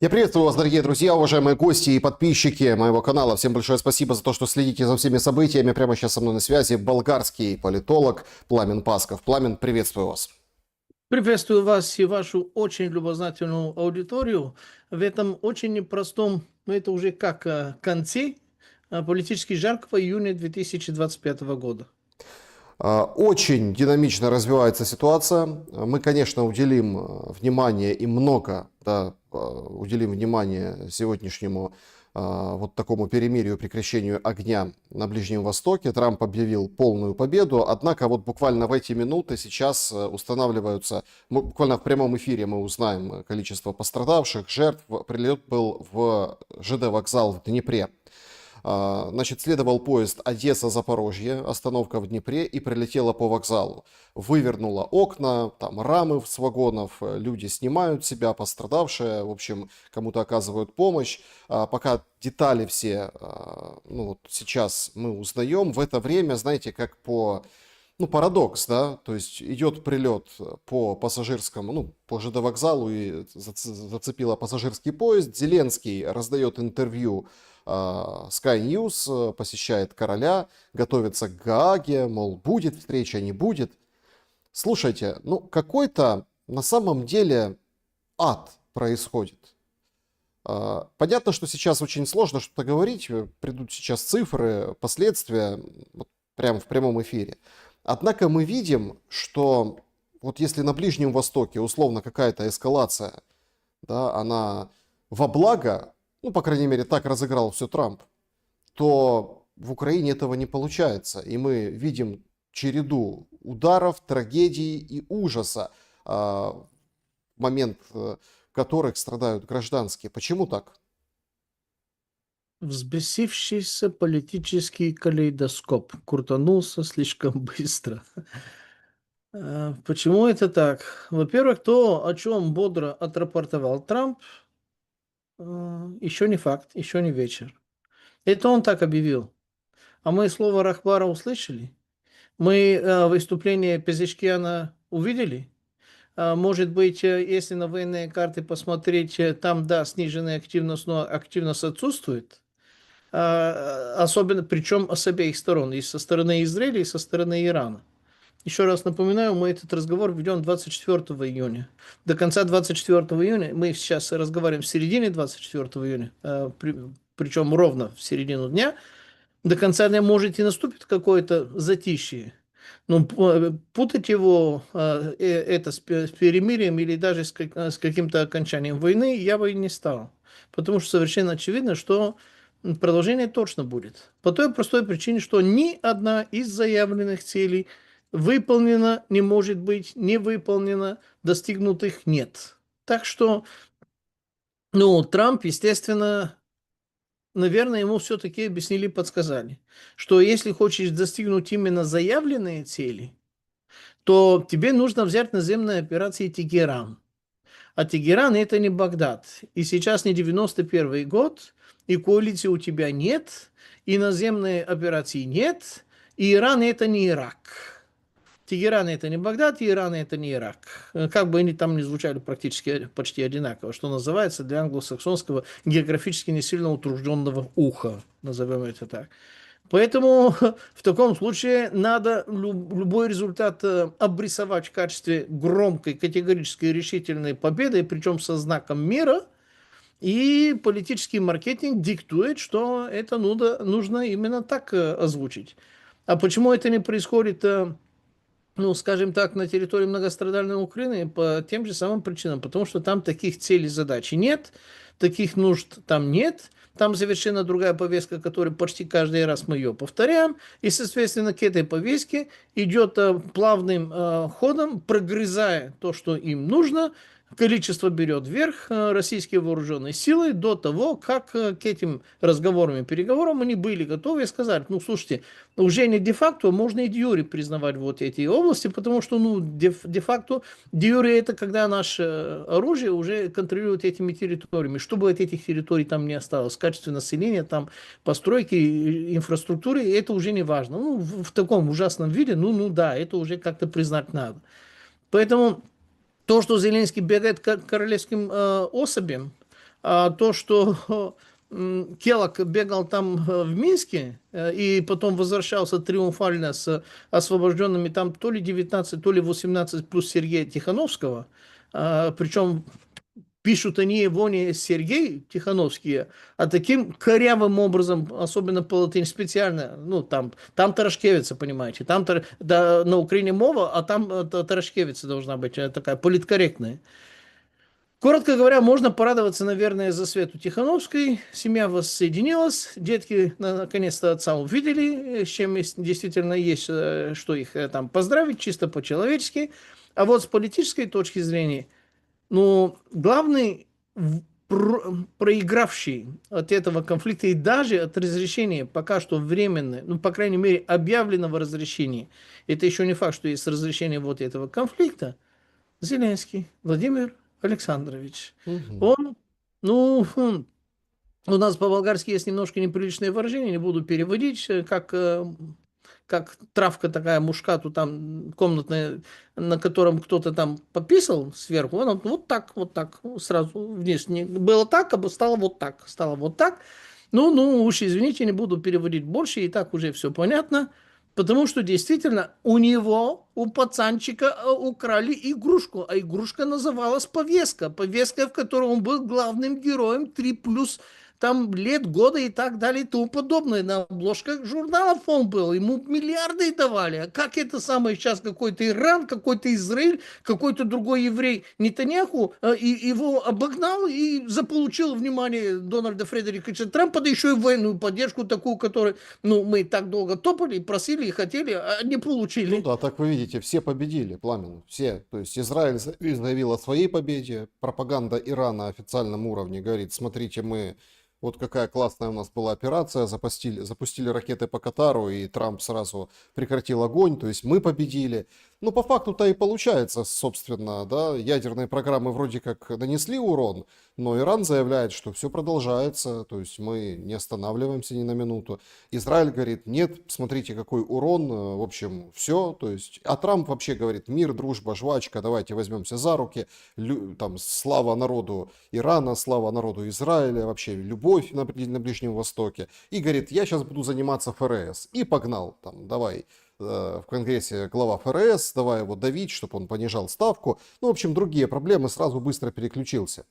Я приветствую вас, дорогие друзья, уважаемые гости и подписчики моего канала. Всем большое спасибо за то, что следите за всеми событиями. Прямо сейчас со мной на связи болгарский политолог Пламен Пасков. Пламен, приветствую вас. Приветствую вас и вашу очень любознательную аудиторию в этом очень непростом, но это уже как конце политически жаркого июня 2025 года. Очень динамично развивается ситуация. Мы, конечно, уделим внимание и много, да, уделим внимание сегодняшнему вот такому перемирию, прекращению огня на Ближнем Востоке. Трамп объявил полную победу, однако вот буквально в эти минуты сейчас устанавливаются, буквально в прямом эфире мы узнаем количество пострадавших, жертв. Прилет был в ЖД-вокзал в Днепре. Значит, следовал поезд Одесса-Запорожье, остановка в Днепре, и прилетела по вокзалу. Вывернула окна, там рамы с вагонов, люди снимают себя, пострадавшие, в общем, кому-то оказывают помощь. Пока детали все, ну вот сейчас мы узнаем, в это время, знаете, как по... Ну, парадокс, да, то есть идет прилет по пассажирскому, ну, по ЖД-вокзалу и зацепила пассажирский поезд. Зеленский раздает интервью Sky News, посещает короля, готовится к Гааге, мол, будет встреча, не будет. Слушайте, ну, какой-то на самом деле ад происходит. Понятно, что сейчас очень сложно что-то говорить, придут сейчас цифры, последствия, вот прямо в прямом эфире. Однако мы видим, что вот если на Ближнем Востоке условно какая-то эскалация, да, она во благо, ну, по крайней мере, так разыграл все Трамп, то в Украине этого не получается. И мы видим череду ударов, трагедий и ужаса, в момент которых страдают гражданские. Почему так? Взбесившийся политический калейдоскоп крутанулся слишком быстро. Почему это так? Во-первых, то, о чем бодро отрапортовал Трамп, еще не факт, еще не вечер. Это он так объявил. А мы слово Рахбара услышали? Мы выступление Пезешкиана увидели? Может быть, если на военные карты посмотреть, там, да, сниженная активность, но активность отсутствует. Особенно, причем с обеих сторон, и со стороны Израиля, и со стороны Ирана. Еще раз напоминаю, мы этот разговор ведем 24 июня. До конца 24 июня, мы сейчас разговариваем в середине 24 июня, причем ровно в середину дня, до конца дня может и наступит какое-то затишье. Но путать его это с перемирием или даже с каким-то окончанием войны я бы и не стал. Потому что совершенно очевидно, что продолжение точно будет. По той простой причине, что ни одна из заявленных целей выполнена, не может быть, не выполнена, достигнутых нет. Так что, ну, Трамп, естественно, наверное, ему все-таки объяснили, подсказали, что если хочешь достигнуть именно заявленные цели, то тебе нужно взять наземные операции Тегеран. А Тегеран это не Багдад. И сейчас не 91 год, и коалиции у тебя нет, и наземной операции нет, и Иран это не Ирак. Тегеран это не Багдад, и Иран это не Ирак. Как бы они там ни звучали практически почти одинаково, что называется для англосаксонского географически не сильно утружденного уха, назовем это так. Поэтому в таком случае надо любой результат обрисовать в качестве громкой, категорической, решительной победы, причем со знаком мира. И политический маркетинг диктует, что это нужно именно так озвучить. А почему это не происходит, ну, скажем так, на территории многострадальной Украины? По тем же самым причинам. Потому что там таких целей, задачи нет, таких нужд там нет. Там совершенно другая повестка, которую почти каждый раз мы ее повторяем. И, соответственно, к этой повестке идет плавным ходом, прогрызая то, что им нужно. Количество берет вверх, российские вооруженные силы, до того, как к этим разговорам и переговорам они были готовы и сказали, ну, слушайте, уже не де-факто, можно и де-юре признавать вот эти области, потому что, ну, де-факто, де-юре это когда наше оружие уже контролирует этими территориями. Чтобы от этих территорий там не осталось, качество населения, там, постройки, инфраструктуры, это уже не важно. Ну, в таком ужасном виде, ну да, это уже как-то признать надо. Поэтому то, что Зеленский бегает к королевским особям, А то, что Келлог бегал там в Минске и потом возвращался триумфально с освобожденными там то ли 19, то ли 18 плюс Сергея Тихановского, причем пишут они его не Сергей Тихановские, а таким корявым образом, особенно по латыни, специально, ну, там Тарашкевица, понимаете, там да, на Украине мова, а там Тарашкевица должна быть такая политкорректная. Коротко говоря, можно порадоваться, наверное, за Свету Тихановской. Семья воссоединилась, детки наконец-то отца увидели, с чем действительно есть, что их там поздравить, чисто по-человечески. А вот с политической точки зрения, ну, главный проигравший от этого конфликта и даже от разрешения, пока что временное, ну, по крайней мере, объявленного разрешения, это еще не факт, что есть разрешение вот этого конфликта, Зеленский Владимир Александрович. Мгм. Он, ну, у нас по-болгарски есть немножко неприличное выражение, не буду переводить, как травка такая мушкату там комнатная, на котором кто-то там пописал сверху, она вот так, сразу вниз. Не, было так, а стало вот так, стало вот так. Ну, уж извините, не буду переводить больше, и так уже все понятно. Потому что действительно у него, у пацанчика украли игрушку, а игрушка называлась повестка. Повестка, в которой он был главным героем 3 плюс там лет, года и так далее и тому подобное. На обложках журналов он был, ему миллиарды давали. А как это самое сейчас какой-то Иран, какой-то Израиль, какой-то другой еврей Нетаньяху его обогнал и заполучил внимание Дональда Фредериковича Трампа, да еще и военную поддержку такую, которую мы так долго топали, просили и хотели, а не Ну получили. да, так вы видите, все победили, Пламен, все. То есть Израиль заявил о своей победе, пропаганда Ирана на официальном уровне говорит, смотрите, вот какая классная у нас была операция, запустили ракеты по Катару, и Трамп сразу прекратил огонь, то есть мы победили. Ну, по факту-то и получается, собственно, да, ядерные программы вроде как нанесли урон, но Иран заявляет, что все продолжается, то есть мы не останавливаемся ни на минуту. Израиль говорит, нет, смотрите, какой урон, в общем, все, то есть, а Трамп вообще говорит, мир, дружба, жвачка, давайте возьмемся за руки, там, слава народу Ирана, слава народу Израиля, вообще любовь на Ближнем Востоке, и говорит, я сейчас буду заниматься ФРС, и погнал, там, давай, в Конгрессе глава ФРС, давай его давить, чтобы он понижал ставку, ну, в общем, другие проблемы, сразу быстро переключился.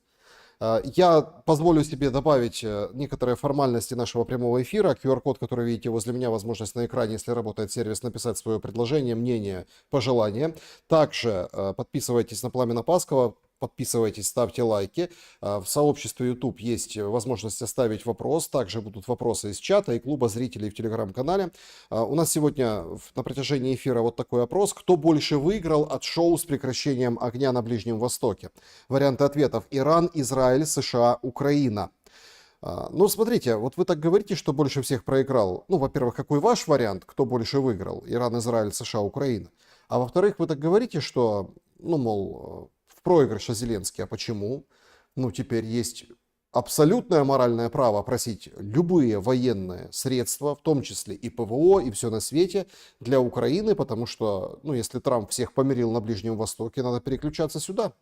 Я позволю себе добавить некоторые формальности нашего прямого эфира. QR-код, который видите возле меня, возможность на экране, если работает сервис, написать свое предложение, мнение, пожелание. Также подписывайтесь на Пламена Паскова, подписывайтесь, ставьте лайки. В сообществе YouTube есть возможность оставить вопрос. Также будут вопросы из чата и клуба зрителей в Телеграм-канале. У нас сегодня на протяжении эфира вот такой опрос. Кто больше выиграл от шоу с прекращением огня на Ближнем Востоке? Варианты ответов: Иран, Израиль, США, Украина. Ну, смотрите, вот вы так говорите, что больше всех проиграл. Ну, во-первых, какой ваш вариант, кто больше выиграл? Иран, Израиль, США, Украина. А во-вторых, вы так говорите, что, ну, мол, в проигрыше Зеленский. А почему? Ну, теперь есть абсолютное моральное право просить любые военные средства, в том числе и ПВО, и все на свете, для Украины, потому что, ну, если Трамп всех помирил на Ближнем Востоке, надо переключаться сюда.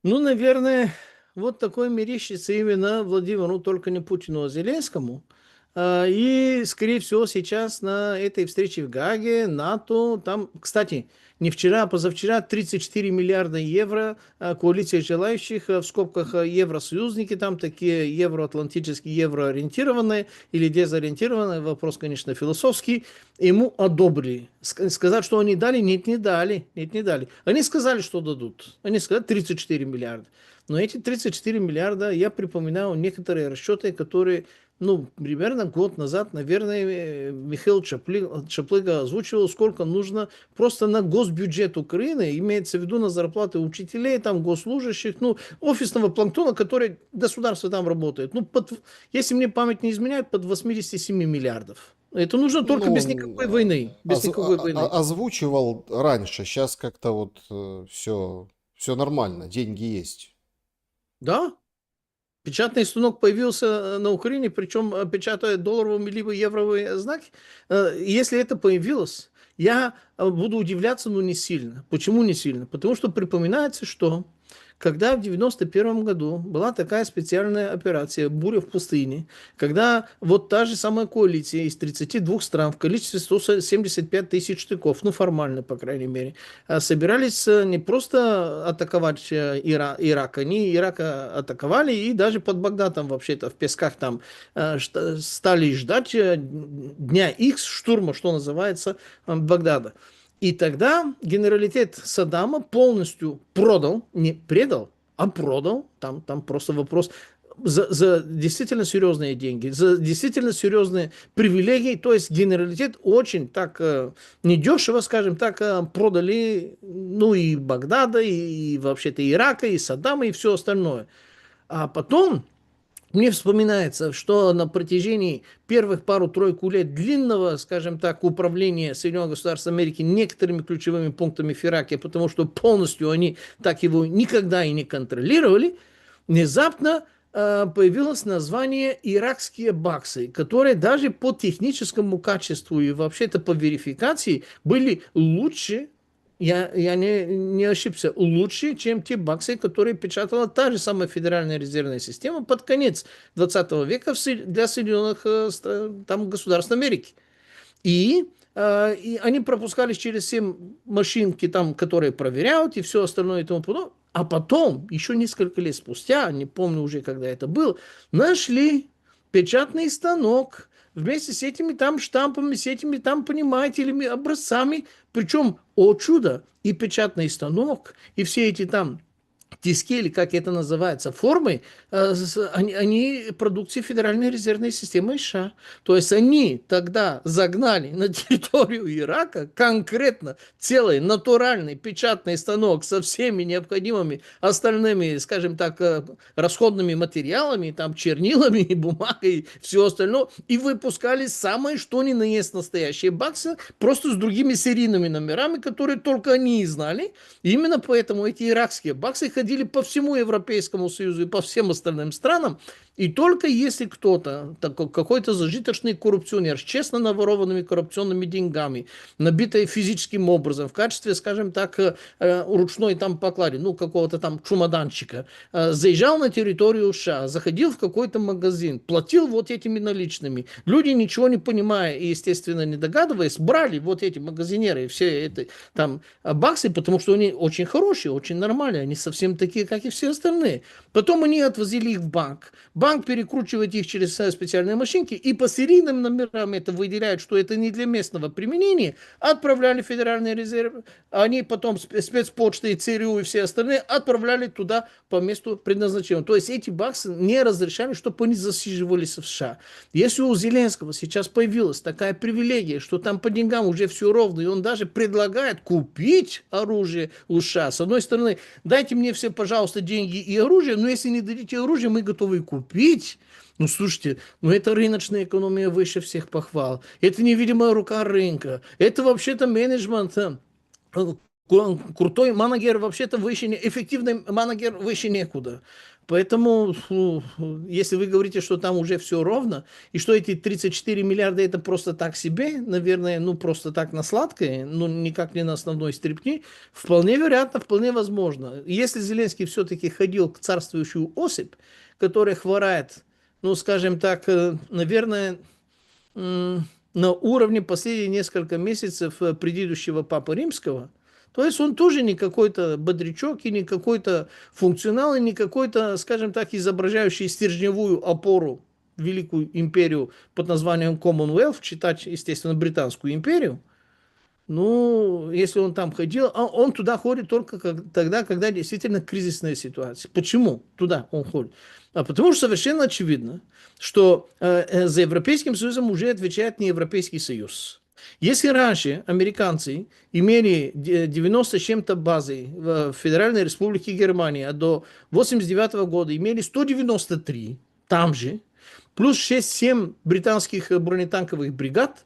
Ну, наверное, вот такой мерещится именно Владимиру, только не Путину, а Зеленскому. И, скорее всего, сейчас на этой встрече в Гааге, НАТО, там, кстати, не вчера, а позавчера 34 миллиарда евро коалиция желающих, в скобках евросоюзники, там такие евроатлантические, евроориентированные или дезориентированные, вопрос, конечно, философский, ему одобрили. Сказать, что они дали, нет, не дали, нет, не дали. Они сказали, что дадут. Они сказали 34 миллиарда. Но эти 34 миллиарда, я припоминаю некоторые расчеты, которые, ну, примерно год назад, наверное, Михаил Чаплыга озвучивал, сколько нужно просто на госбюджет Украины, имеется в виду на зарплаты учителей, там, госслужащих, ну, офисного планктона, который государство там работает. Ну, если мне память не изменяет, под 87 миллиардов. Это нужно только Ну, без он никакой войны. Без никакой войны. озвучивал раньше, сейчас как-то вот все нормально, деньги есть. Да, печатный станок появился на Украине, причем печатая долларовыми либо евровые знаки. Если это появилось, я буду удивляться, но не сильно. Почему не сильно? Потому что припоминается, что когда в 91 году была такая специальная операция «Буря в пустыне», когда вот та же самая коалиция из 32 стран в количестве 175 тысяч штыков, ну формально, по крайней мере, собирались не просто атаковать Ирак, они Ирака атаковали и даже под Багдадом вообще-то в песках там стали ждать дня X штурма, что называется, Багдада. И тогда генералитет Саддама полностью продал, не предал, а продал, там просто вопрос, за действительно серьезные деньги, за действительно серьезные привилегии. То есть генералитет очень так недешево, скажем так, продали, ну и Багдада, и вообще-то Ирака, и Саддама, и все остальное. А потом мне вспоминается, что на протяжении первых пару-тройку лет длинного, скажем так, управления Соединенных Государств Америки некоторыми ключевыми пунктами в Ираке, потому что полностью они так его никогда и не контролировали, внезапно появилось название «Иракские баксы», которые даже по техническому качеству и вообще-то по верификации были лучше, я не ошибся, лучше, чем те баксы, которые печатала та же самая Федеральная резервная система под конец 20 века для Соединенных там, государств Америки. И они пропускались через 7 машинки, там, которые проверяют, и все остальное и тому подобное. А потом, еще несколько лет спустя, не помню уже, когда это было, нашли печатный станок вместе с этими там штампами, с этими там, понимаете, образцами. Причем, о чудо, и печатный станок, и все эти там тиски, или как это называется, формы, они продукции Федеральной резервной системы США. То есть они тогда загнали на территорию Ирака конкретно целый натуральный печатный станок со всеми необходимыми остальными, скажем так, расходными материалами, там, чернилами, бумагой, все остальное, и выпускали самое что ни на есть настоящие баксы, просто с другими серийными номерами, которые только они и знали. И именно поэтому эти иракские баксы ходили по всему Европейскому Союзу и по всем остальным странам. И только если кто-то, какой-то зажиточный коррупционер с честно наворованными коррупционными деньгами, набитой физическим образом, в качестве, скажем так, ручной там поклади, ну, какого-то там чемоданчика, заезжал на территорию США, заходил в какой-то магазин, платил вот этими наличными. Люди, ничего не понимая и, естественно, не догадываясь, брали вот эти магазинеры, все эти там баксы, потому что они очень хорошие, очень нормальные, они совсем такие, как и все остальные. Потом они отвозили их в банк. Банк перекручивает их через специальные машинки и по серийным номерам это выделяет, что это не для местного применения, отправляли в Федеральный резерв, они потом спецпочты, ЦРУ и все остальные отправляли туда по месту предназначения. То есть эти баксы не разрешали, чтобы они засиживались в США. Если у Зеленского сейчас появилась такая привилегия, что там по деньгам уже все ровно, и он даже предлагает купить оружие у США. С одной стороны, дайте мне все, пожалуйста, деньги и оружие, но если не дадите оружие, мы готовы купить. Ну, слушайте, ну это рыночная экономия выше всех похвал. Это невидимая рука рынка. Это вообще-то менеджмент. Крутой менеджер вообще-то выше, эффективный менеджер выше некуда. Поэтому, если вы говорите, что там уже все ровно, и что эти 34 миллиарда это просто так себе, наверное, ну просто так на сладкое, ну никак не на основной стрипни, вполне вероятно, вполне возможно. Если Зеленский все-таки ходил к царствующую особь, которая хворает, ну скажем так, наверное, на уровне последних несколько месяцев предыдущего Папы Римского, то есть он тоже не какой-то бодрячок и не какой-то функционал, и не какой-то, скажем так, изображающий стержневую опору великую империю под названием Commonwealth, читать, естественно, Британскую империю. Ну, если он там ходил, он туда ходит только тогда, когда действительно кризисная ситуация. Почему туда он ходит? А потому что совершенно очевидно, что за Европейским Союзом уже отвечает не Европейский Союз. Если раньше американцы имели 90 с чем-то базы в Федеральной Республике Германия, а до 1989 года имели 193 там же, плюс 6-7 британских бронетанковых бригад,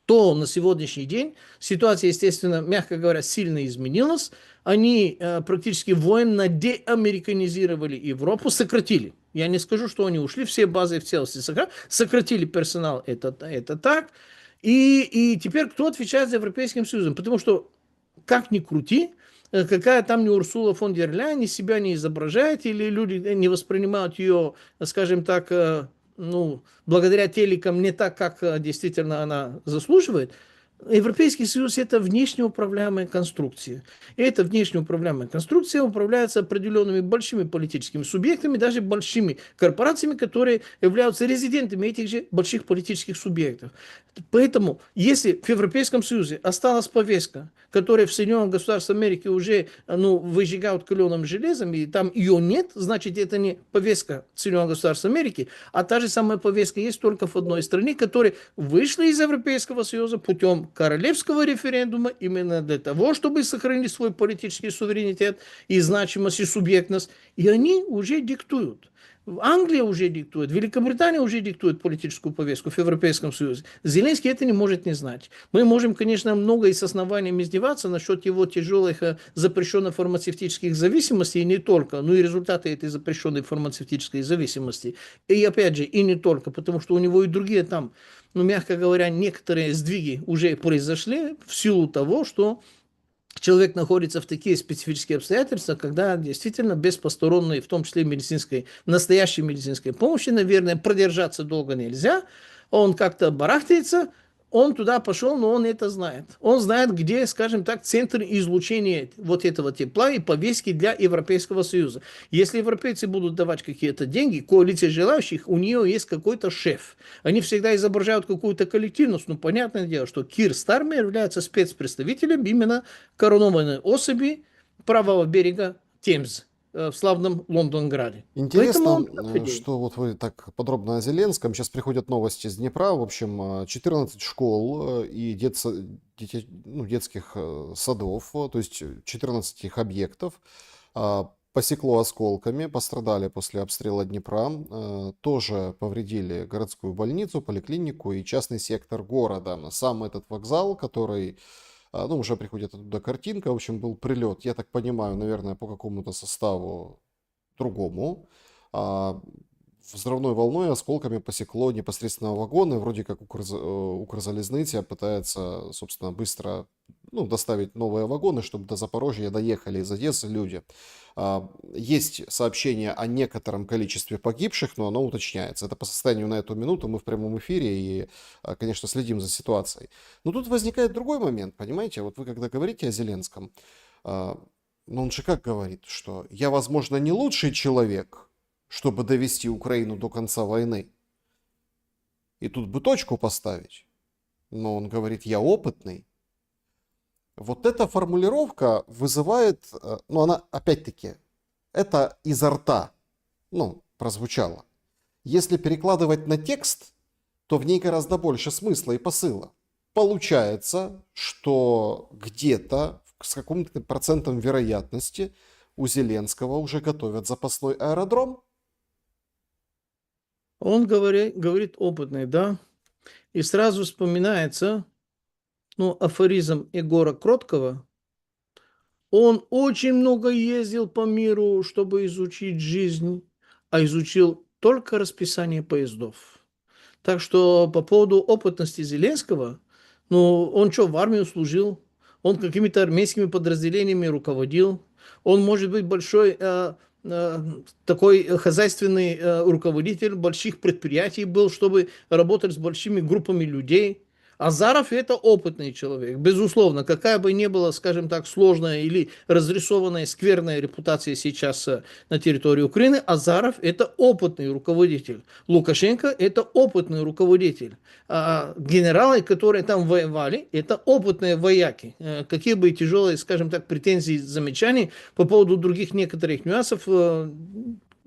то на сегодняшний день ситуация, естественно, мягко говоря, сильно изменилась. Они практически военно деамериканизировали Европу, сократили. Я не скажу, что они ушли, все базы в целости сократили персонал, это так. И теперь кто отвечает за Европейским Союзом? Потому что, как ни крути, какая там не Урсула фон дер Ляйен, ни себя не изображает, или люди не воспринимают ее, скажем так, ну, благодаря телекам не так, как действительно она заслуживает. Европейский Союз – это внешнеуправляемая конструкция. И эта внешнеуправляемая конструкция управляется определенными большими политическими субъектами, даже большими корпорациями, которые являются резидентами этих же больших политических субъектов. Поэтому, если в Европейском Союзе осталась повестка, которая в Соединенных Государствах Америки уже выжигают каленым железом, и там ее нет, значит, это не повестка Соединенных Государств Америки, а та же самая повестка есть только в одной стране, которая вышла из Европейского Союза путем королевского референдума именно для того, чтобы сохранить свой политический суверенитет и значимость и субъектность. И они уже диктуют. Англия уже диктует, Великобритания уже диктует политическую повестку в Европейском Союзе. Зеленский это не может не знать. Мы можем, конечно, много и с основанием издеваться насчет его тяжелых запрещенных фармацевтических зависимостей, и не только, но и результаты этой запрещенной фармацевтической зависимости. И опять же, и не только, потому что у него и другие там, мягко говоря, некоторые сдвиги уже произошли в силу того, что человек находится в такие специфические обстоятельства, когда действительно без посторонней, в том числе медицинской, настоящей медицинской помощи, наверное, продержаться долго нельзя. Он как-то барахтается, он туда пошел, но он это знает. Он знает, где, скажем так, центр излучения вот этого тепла и повестки для Европейского Союза. Если европейцы будут давать какие-то деньги, коалиция желающих, у нее есть какой-то шеф. Они всегда изображают какую-то коллективность, но понятное дело, что Кир Стармер является спецпредставителем именно коронованной особи правого берега Темзы в славном Лондонграде. Поэтому Интересно, он так и что вот вы так подробно о Зеленском. Сейчас приходят новости из Днепра. В общем, 14 школ и детских садов, то есть 14 их объектов, посекло осколками, пострадали после обстрела Днепра. Тоже повредили городскую больницу, поликлинику и частный сектор города. Сам этот вокзал, который... уже приходит оттуда картинка. В общем, был прилет, я так понимаю, наверное, по какому-то составу другому. Взрывной волной осколками посекло непосредственно вагоны. Вроде как Укрзалізниця пытается, собственно, быстро доставить новые вагоны, чтобы до Запорожья доехали из Одессы люди. Есть сообщение о некотором количестве погибших, но оно уточняется. Это по состоянию на эту минуту. Мы в прямом эфире и, конечно, следим за ситуацией. Но тут возникает другой момент, понимаете? Вот вы когда говорите о Зеленском, он же как говорит, что я, возможно, не лучший человек, чтобы довести Украину до конца войны. И тут бы точку поставить. Но он говорит, я опытный. Вот эта формулировка вызывает, она опять-таки, это изо рта, прозвучало. Если перекладывать на текст, то в ней гораздо больше смысла и посыла. Получается, что где-то с каким-то процентом вероятности у Зеленского уже готовят запасной аэродром. Он говорит опытный, да, и сразу вспоминается, афоризм Егора Кроткого. Он очень много ездил по миру, чтобы изучить жизнь, а изучил только расписание поездов. Так что по поводу опытности Зеленского, он что, в армию служил, он какими-то армейскими подразделениями руководил, он может быть большой такой хозяйственный руководитель больших предприятий был, чтобы работать с большими группами людей. Азаров это опытный человек, безусловно, какая бы ни была, скажем так, сложная или разрисованная скверная репутация сейчас на территории Украины, Азаров это опытный руководитель, Лукашенко это опытный руководитель, генералы, которые там воевали, это опытные вояки, какие бы тяжелые, скажем так, претензии, замечания по поводу других некоторых нюансов,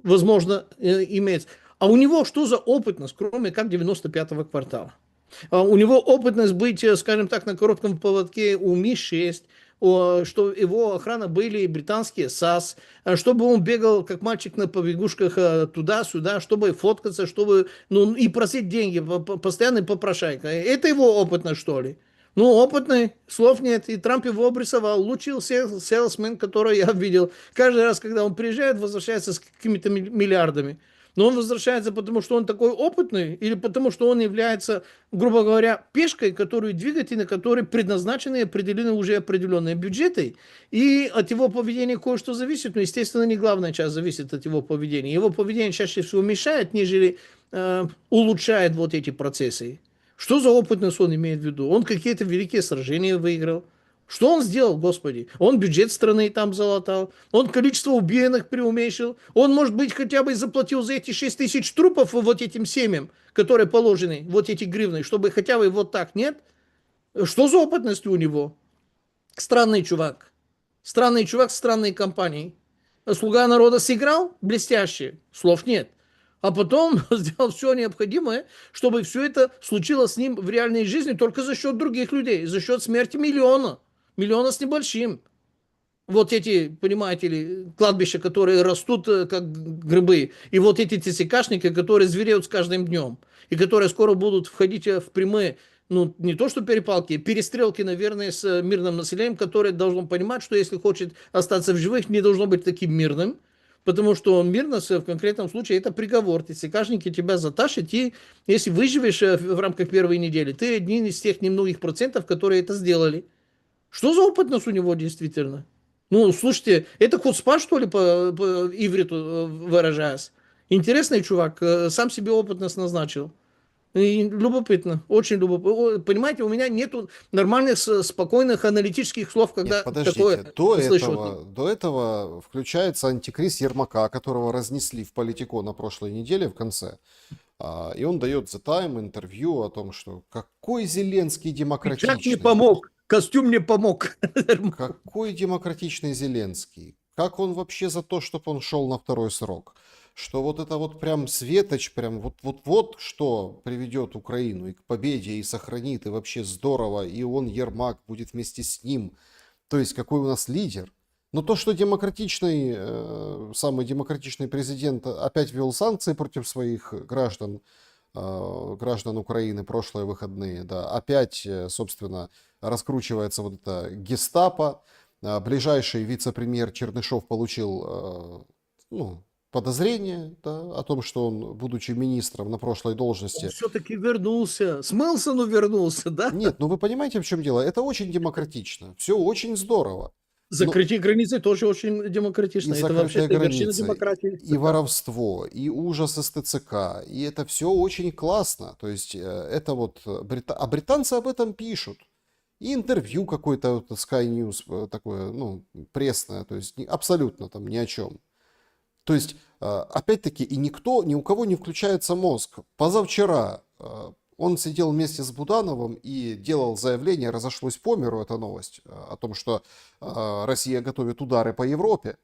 возможно, имеется. А у него что за опытность, кроме как 95-го квартала? У него опытность быть, скажем так, на коротком поводке у Ми-6, что его охрана были британские САС, чтобы он бегал, как мальчик на побегушках туда-сюда, чтобы фоткаться, чтобы, и просить деньги, постоянный попрошайка. Это его опытность, что ли? Опытный, слов нет, и Трамп его обрисовал, лучший селсмен, который я видел. Каждый раз, когда он приезжает, возвращается с какими-то миллиардами. Но он возвращается, потому что он такой опытный, или потому что он является, грубо говоря, пешкой, которую двигать и на которой предназначены и определены уже определенные бюджеты. И от его поведения кое-что зависит, но, естественно, не главная часть зависит от его поведения. Его поведение чаще всего мешает, нежели улучшает вот эти процессы. Что за опытность он имеет в виду? Он какие-то великие сражения выиграл. Что он сделал, Господи? Он бюджет страны там залатал, он количество убиенных преуменьшил, он, может быть, хотя бы заплатил за эти 6 тысяч трупов вот этим семьям, которые положены, вот эти гривны, чтобы хотя бы вот так, нет? Что за опытность у него? Странный чувак. Странный чувак, странной компанией. Слуга народа сыграл блестяще, слов нет. А потом сделал все необходимое, чтобы все это случилось с ним в реальной жизни только за счет других людей, за счет смерти миллиона. Миллиона с небольшим. Вот эти, понимаете ли, кладбища, которые растут как грибы, и вот эти ТСКшники, которые звереют с каждым днем, и которые скоро будут входить в прямые, ну, не то что перепалки, перестрелки, наверное, с мирным населением, которое должно понимать, что если хочет остаться в живых, не должно быть таким мирным, потому что мирность в конкретном случае это приговор. ТСКшники тебя затащат, и если выживешь в рамках первой недели, ты один из тех немногих процентов, которые это сделали. Что за опытность у него действительно? Ну, слушайте, это хуцпа, что ли, по ивриту выражаясь? Интересный чувак, сам себе опытность назначил. И любопытно, очень любопытно. Понимаете, у меня нету нормальных, спокойных аналитических слов, Нет, когда подождите, такое слышу. до этого включается антикриз Ермака, которого разнесли в Политико на прошлой неделе в конце. И он дает The Time интервью о том, что какой Зеленский Пиджак мне демократичный. помог, костюм мне помог. Какой демократичный Зеленский? Как он вообще за то, чтобы он шел на второй срок? Что вот это вот прям светоч, прям вот что приведет Украину и к победе, и сохранит, и вообще здорово, и он, Ермак, будет вместе с ним. То есть какой у нас лидер. Но то, что демократичный, самый демократичный президент опять ввел санкции против своих граждан, граждан Украины прошлые выходные, да, опять, собственно, раскручивается вот это гестапо. Ближайший вице-премьер Чернышов получил ну, подозрение, да, о том, что он, будучи министром на прошлой должности... Он все-таки вернулся, смылся, но вернулся, да? Нет, ну вы понимаете, в чем дело? Это очень демократично, все очень здорово. Но Закрытие границы тоже очень и демократично. Это закрытая вообще-то вершина граница, демократии. и воровство, и ужас СТЦК, и это все очень классно. То есть это вот... А британцы об этом пишут. И интервью какое-то вот, Sky News такое, ну, пресное, то есть абсолютно там ни о чем. То есть, опять-таки, и никто, ни у кого не включается мозг. Позавчера он сидел вместе с Будановым и делал заявление, разошлось по миру эта новость, о том, что Россия готовит удары по Европе.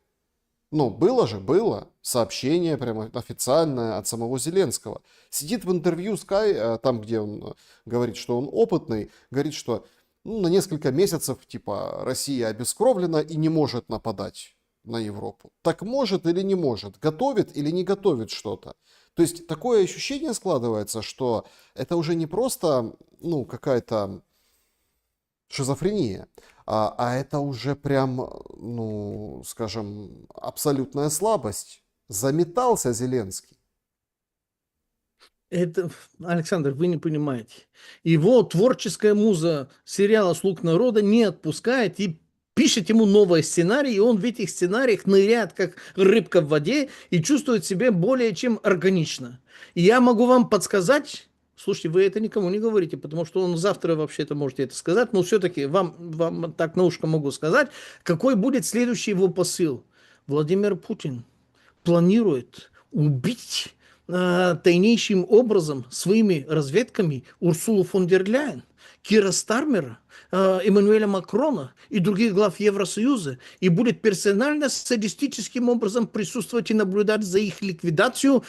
Ну, было сообщение прямо официальное от самого Зеленского. Сидит в интервью Sky, там, где он говорит, что он опытный, говорит, что ну, на несколько месяцев, типа, Россия обескровлена и не может нападать на Европу. Так может или не может? Готовит или не готовит что-то? То есть такое ощущение складывается, что это уже не просто, ну, какая-то шизофрения, а это уже прям, ну, скажем, абсолютная слабость. Заметался Зеленский. Это, Александр, вы не понимаете. Его творческая муза сериала «Слуг народа» не отпускает и пишет ему новый сценарий, и он в этих сценариях ныряет, как рыбка в воде, и чувствует себя более чем органично. И я могу вам подсказать, слушайте, вы это никому не говорите, потому что он завтра вообще-то можете это сказать, но все-таки вам так на ушко могу сказать, какой будет следующий его посыл. Владимир Путин планирует убить тайнейшим образом своими разведками Урсулу фон дер Ляйен, Кира Стармера, Эммануэля Макрона и других глав Евросоюза и будет персонально садистическим образом присутствовать и наблюдать за их ликвидацию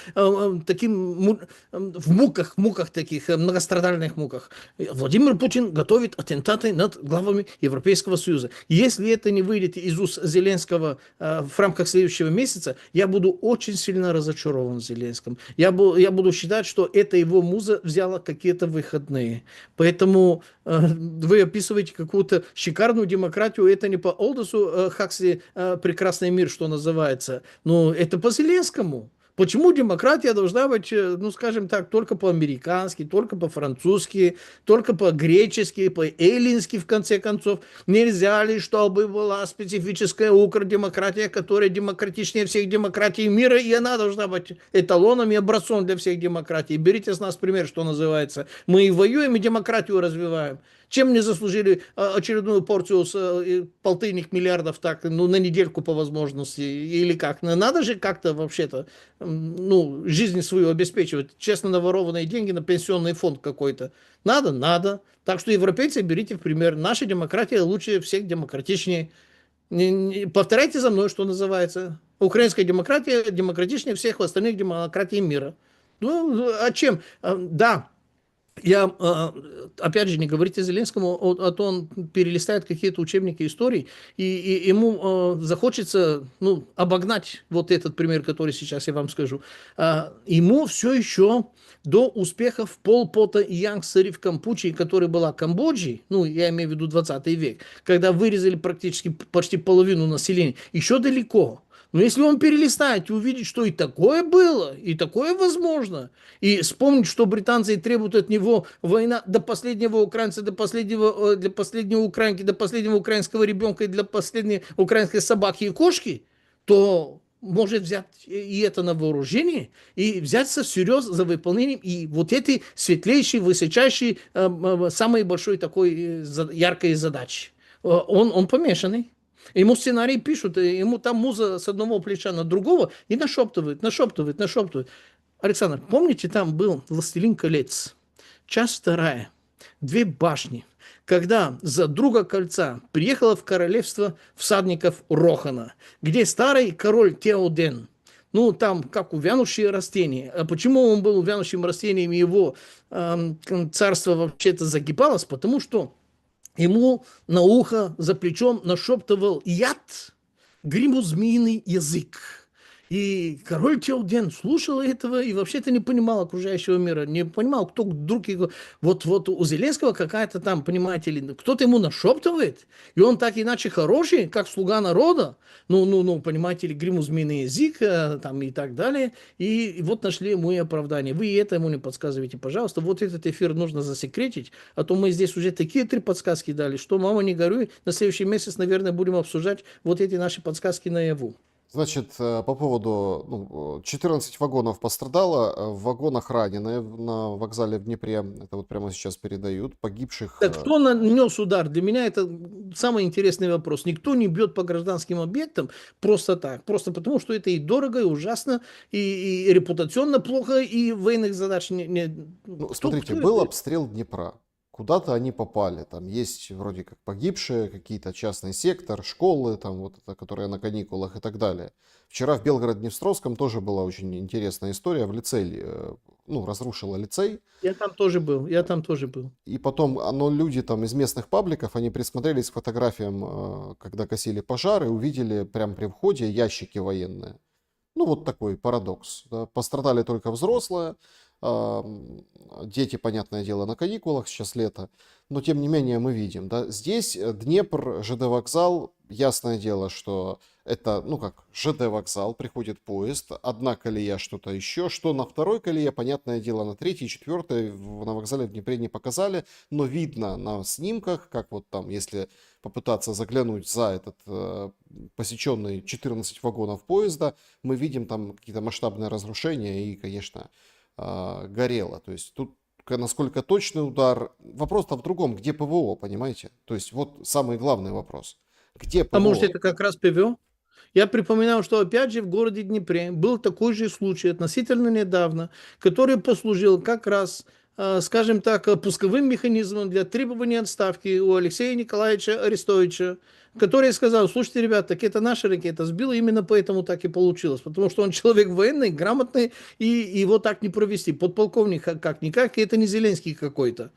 таким в муках таких, многострадальных муках. Владимир Путин готовит аттентаты над главами Европейского Союза. Если это не выйдет из уст Зеленского в рамках следующего месяца, я буду очень сильно разочарован в Зеленском. Я буду считать, что это его муза взяла какие-то выходные. Поэтому вы описываете какую-то шикарную демократию, это не по Олдосу Хаксли «Прекрасный мир», что называется, но это по Зеленскому. Почему демократия должна быть, ну, скажем так, только по-американски, только по-французски, только по-гречески, по-эллински, в конце концов? Нельзя ли, чтобы была специфическая укрдемократия, которая демократичнее всех демократий мира, и она должна быть эталоном и образцом для всех демократий? Берите с нас пример, что называется. Мы и воюем, и демократию развиваем. Чем не заслужили очередную порцию полтинник миллиардов так, ну, на недельку по возможности, или как? Надо же как-то вообще-то, ну, жизнь свою обеспечивать. Честно наворованные деньги на пенсионный фонд какой-то. Надо, надо. Так что, европейцы, берите в пример. Наша демократия лучше всех, демократичнее. Повторяйте за мной, что называется. Украинская демократия демократичнее всех остальных демократий мира. Ну, а чем? Да, я, опять же, не говорите Зеленскому, а то он перелистает какие-то учебники истории, и ему захочется, ну, обогнать вот этот пример, который сейчас я вам скажу. Ему все еще до успехов Пол Пота и Янг Сари в Кампучии, которая была Камбоджей, ну, я имею в виду 20 век, когда вырезали практически почти половину населения, еще далеко. Но если он перелистает и увидит, что и такое было, и такое возможно, и вспомнить, что британцы требуют от него война до последнего украинца, до последнего, для последнего украинки, до последнего украинского ребенка и для последней украинской собаки и кошки, то может взять и это на вооружение, и взяться всерьез за выполнением и вот этой светлейшей, высочайшей, самой большой такой яркой задачи. Он помешанный. Ему сценарий пишут, ему там муза с одного плеча на другого и нашептывает, нашептывает, нашептывает. Александр, помните, там был «Властелин колец», часть вторая, две башни, когда за друга кольца приехала в королевство всадников Рохана, где старый король Теоден, ну, там как увянувшие растения. А почему он был увянувшим растением, и его царство вообще-то загибалось? Потому что ему на ухо за плечом нашептывал яд, гриму змеиный язык. И король Теоден слушал этого и вообще-то не понимал окружающего мира, не понимал, кто вдруг его... Вот у Зеленского какая-то там, понимаете ли, кто-то ему нашептывает, и он так иначе хороший, как слуга народа, ну, понимаете ли, гриму змеиный язык там и так далее, и вот нашли ему и оправдание. Вы это ему не подсказывайте, пожалуйста, вот этот эфир нужно засекретить, а то мы здесь уже такие 3 подсказки дали, что, мама, не горюй, на следующий месяц, наверное, будем обсуждать вот эти наши подсказки наяву. Значит, по поводу 14 вагонов пострадало, в вагонах раненые на вокзале в Днепре, это вот прямо сейчас передают, погибших... Так кто нанес удар? Для меня это самый интересный вопрос. Никто не бьет по гражданским объектам просто так. Просто потому, что это и дорого, и ужасно, и репутационно плохо, и военных задач не... Ну, смотрите, был обстрел Днепра. Куда-то они попали. Там есть вроде как погибшие, какие-то частный сектор, школы, там вот это, которые на каникулах и так далее. Вчера в Белгород-Днестровском тоже была очень интересная история. В лицей, разрушила лицей. Я там тоже был, я там тоже был. И потом люди там из местных пабликов, они присмотрелись к фотографиям, когда гасили пожары, увидели прямо при входе ящики военные. Ну, вот такой парадокс. Да. Пострадали только взрослые. Дети, понятное дело, на каникулах, сейчас лето, но тем не менее мы видим, да, здесь Днепр, ЖД вокзал, ясное дело, что это, ЖД вокзал, приходит поезд, одна колея, что-то еще, что на второй колее, понятное дело, на третьей, четвертой на вокзале в Днепре не показали, но видно на снимках, как вот там, если попытаться заглянуть за этот посеченный 14 вагонов поезда, мы видим там какие-то масштабные разрушения и, конечно, горело. То есть тут насколько точный удар. Вопрос-то в другом, где ПВО, понимаете? То есть вот самый главный вопрос. Где ПВО? А может это как раз ПВО? Я припоминаю, что опять же в городе Днепре был такой же случай относительно недавно, который послужил как раз, скажем так, пусковым механизмом для требования отставки у Алексея Николаевича Арестовича, который сказал: слушайте, ребята, так это наша ракета сбила, именно поэтому так и получилось, потому что он человек военный, грамотный, и его так не провести. Подполковник как-никак, и это не Зеленский какой-то.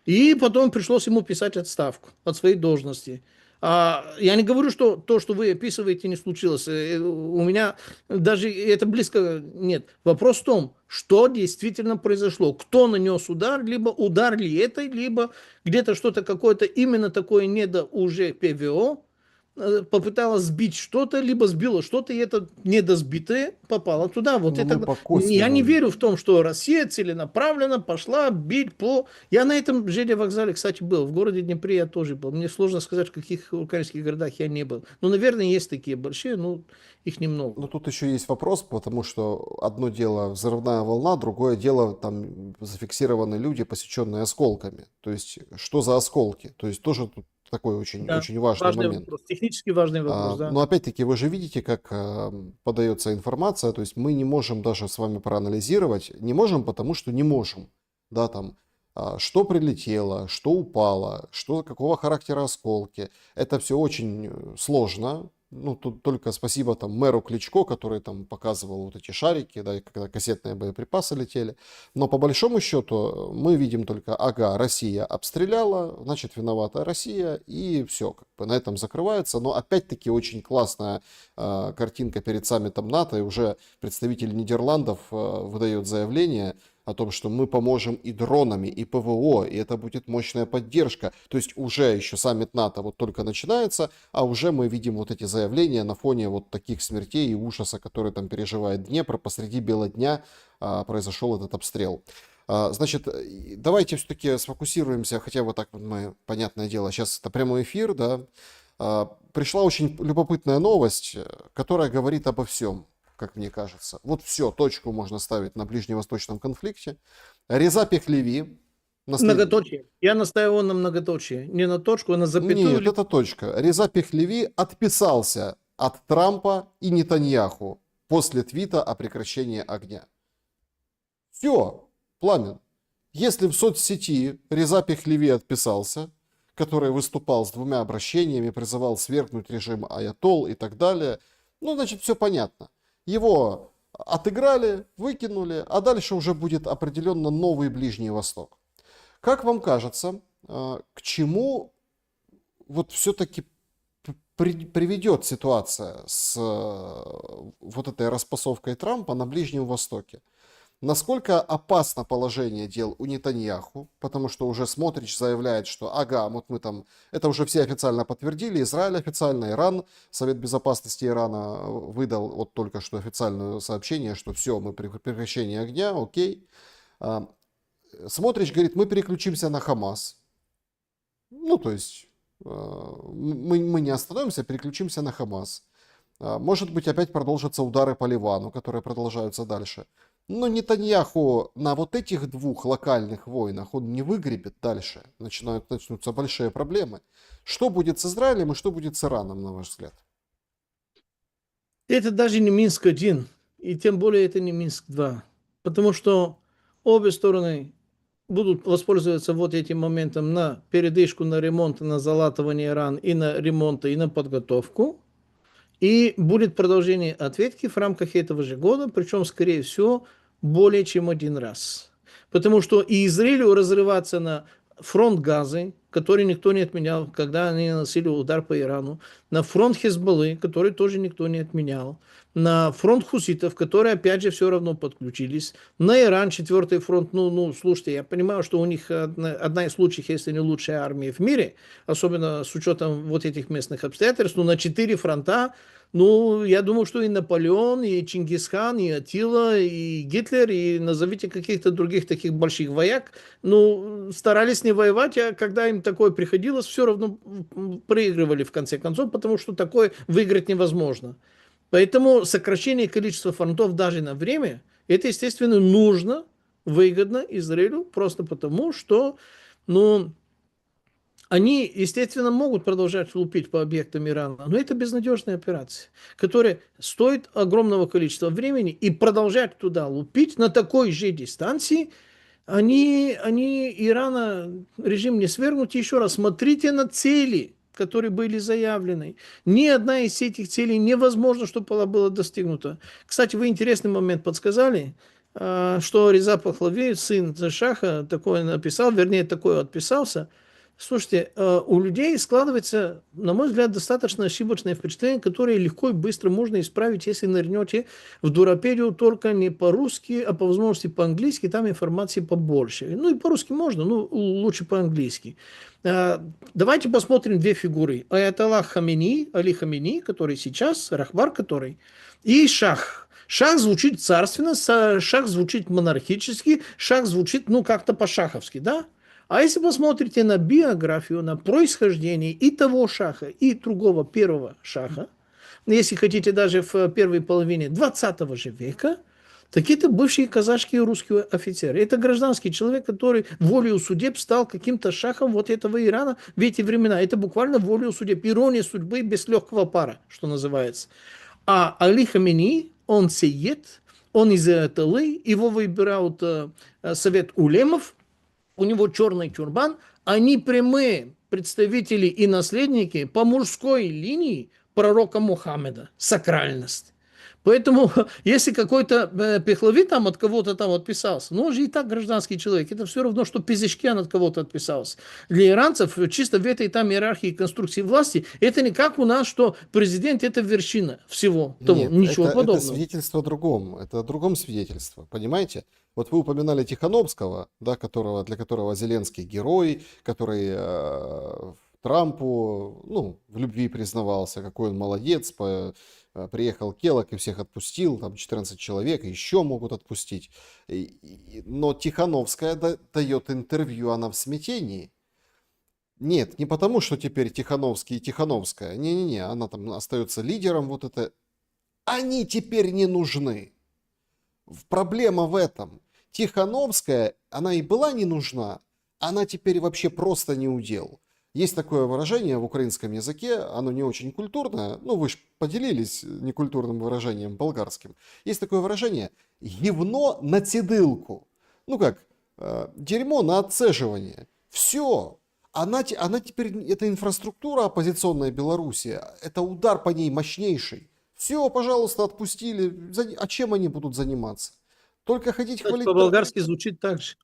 И потом пришлось ему писать отставку от своей должности. Я не говорю, что то, что вы описываете, не случилось. У меня даже это близко нет. Вопрос в том, что действительно произошло. Кто нанес удар, либо удар ли это, либо где-то что-то какое-то именно такое недо уже ПВО, попыталась сбить что-то, либо сбила что-то, и это недосбитое попало туда. Вот Но мы это... по Я не косвенным. верю в том, что Россия целенаправленно пошла бить по... Я на этом железновокзале, кстати, был. В городе Днепре я тоже был. Мне сложно сказать, в каких украинских городах я не был. Ну, наверное, есть такие большие, но их немного. Но тут еще есть вопрос, потому что одно дело взрывная волна, другое дело там зафиксированы люди, посеченные осколками. То есть что за осколки? То есть тоже тут такой очень, Да, очень важный важный момент. вопрос. Технически важный вопрос, да. Но опять-таки вы же видите, как подается информация, то есть мы не можем даже с вами проанализировать, не можем, потому что не можем, да, там, что прилетело, что упало, что, какого характера осколки, это все очень сложно, ну, тут только спасибо там мэру Кличко, который там показывал вот эти шарики, да, и когда кассетные боеприпасы летели, но по большому счету мы видим только, ага, Россия обстреляла, значит виновата Россия, и все, как бы на этом закрывается. Но опять-таки очень классная картинка перед саммитом НАТО, и уже представитель Нидерландов выдает заявление о том, что мы поможем и дронами, и ПВО, и это будет мощная поддержка. То есть уже еще саммит НАТО вот только начинается, а уже мы видим вот эти заявления на фоне вот таких смертей и ужаса, который там переживает Днепр. Посреди бела дня произошел этот обстрел. Значит, давайте все-таки сфокусируемся, хотя вот так вот мы, понятное дело, сейчас это прямой эфир, да. Пришла очень любопытная новость, которая говорит обо всем, как мне кажется. Вот все, точку можно ставить на ближневосточном конфликте. Реза Пехлеви. Многоточие. Я настаиваю на многоточие. Не на точку, а на запятую. Нет, это точка. Реза Пехлеви отписался от Трампа и Нетаньяху после твита о прекращении огня. Все, Пламен. Если в соцсети Реза Пехлеви отписался, который выступал с двумя обращениями, призывал свергнуть режим Аятол и так далее, ну, значит, все понятно. Его отыграли, выкинули, а дальше уже будет определенно новый Ближний Восток. Как вам кажется, к чему вот все-таки приведет ситуация с вот этой распасовкой Трампа на Ближнем Востоке? Насколько опасно положение дел у Нетаньяху, потому что уже Смотрич заявляет, что ага, вот мы там, это уже все официально подтвердили, Израиль официально, Иран, Совет Безопасности Ирана выдал вот только что официальное сообщение, что все, мы при прекращении огня, окей. Смотрич говорит, мы переключимся на Хамас. Ну, то есть мы не остановимся, переключимся на Хамас. Может быть, опять продолжатся удары по Ливану, которые продолжаются дальше. Но Нетаньяху на вот этих двух локальных войнах он не выгребет дальше. Начнутся большие проблемы. Что будет с Израилем и что будет с Ираном, на ваш взгляд? Это даже не Минск-1, и тем более это не Минск-2. Потому что обе стороны будут воспользоваться вот этим моментом на передышку, на ремонт, на залатывание ран, и на ремонт, и на подготовку. И будет продолжение ответки в рамках этого же года, причем, скорее всего, более чем один раз. Потому что и Израилю разрываться на фронт Газы, который никто не отменял, когда они наносили удар по Ирану, на фронт Хезболлы, который тоже никто не отменял, на фронт хуситов, которые опять же все равно подключились, на Иран, четвертый фронт, слушайте, я понимаю, что у них одна из лучших, если не лучшая армия в мире, особенно с учетом вот этих местных обстоятельств, но на 4 фронта, я думаю, что и Наполеон, и Чингисхан, и Аттила, и Гитлер, и назовите каких-то других таких больших вояк, старались не воевать, а когда им такое приходилось, все равно проигрывали в конце концов, потому что такое выиграть невозможно. Поэтому сокращение количества фронтов даже на время, это, естественно, нужно, выгодно Израилю, просто потому что, они, естественно, могут продолжать лупить по объектам Ирана, но это безнадежная операция, которая стоит огромного количества времени, и продолжать туда лупить на такой же дистанции, они Ирана, режим не свергнут. Еще раз, смотрите на цели, которые были заявлены. Ни одна из этих целей невозможно, чтобы была достигнута. Кстати, вы интересный момент подсказали, что Реза Пахлави, сын Шаха, такое написал, вернее, такое отписался. Слушайте, у людей складывается, на мой взгляд, достаточно ошибочное впечатление, которое легко и быстро можно исправить, если нырнете в Дурапедию только не по-русски, а по возможности по-английски, там информации побольше. Ну и по-русски можно, но лучше по-английски. Давайте посмотрим две фигуры. Аятоллах Хамини, Али Хамини, который сейчас, Рахбар который, и Шах. Шах звучит царственно, шах звучит монархически, шах звучит, ну, как-то по-шаховски, да? А если посмотрите на биографию, на происхождение и того шаха, и другого первого шаха, если хотите, даже в первой половине 20 же века, так это бывшие казахские и русские офицеры. Это гражданский человек, который волею судеб стал каким-то шахом вот этого Ирана в эти времена. Это буквально волею судеб. Ирония судьбы без легкого пара, что называется. А Али Хамини, он сеет, он из Аятоллы, его выбирают совет улемов, у него черный тюрбан, они прямые представители и наследники по мужской линии пророка Мухаммеда, сакральность. Поэтому, если какой-то Пехлови там от кого-то там отписался, ну, он же и так гражданский человек, это все равно, что Пезешкиан от кого-то отписался. Для иранцев, чисто в этой там иерархии конструкции власти, это не как у нас, что президент это вершина всего того, Нет, ничего это подобного. свидетельство о другом, это о другом свидетельство, понимаете? Вот вы упоминали Тихановского, да, для которого Зеленский герой, который Трампу, ну, в любви признавался, какой он молодец, приехал Келлог и всех отпустил, там 14 человек, еще могут отпустить. Но Тихановская дает интервью, она в смятении. Нет, не потому, что теперь Тихановский и Тихановская, не-не-не, она там остается лидером, вот это. Они теперь не нужны. Проблема в этом. Тихановская, она и была не нужна, она теперь вообще просто не удел. Есть такое выражение в украинском языке, оно не очень культурное, ну вы же поделились некультурным выражением болгарским. Есть такое выражение «гивно на цедылку». Ну как, дерьмо на отцеживание. Все. Она теперь, это инфраструктура оппозиционная Беларуси, это удар по ней мощнейший. Все, пожалуйста, отпустили. А чем они будут заниматься? Только ходить Кстати, хвалить... по-болгарски звучит так же.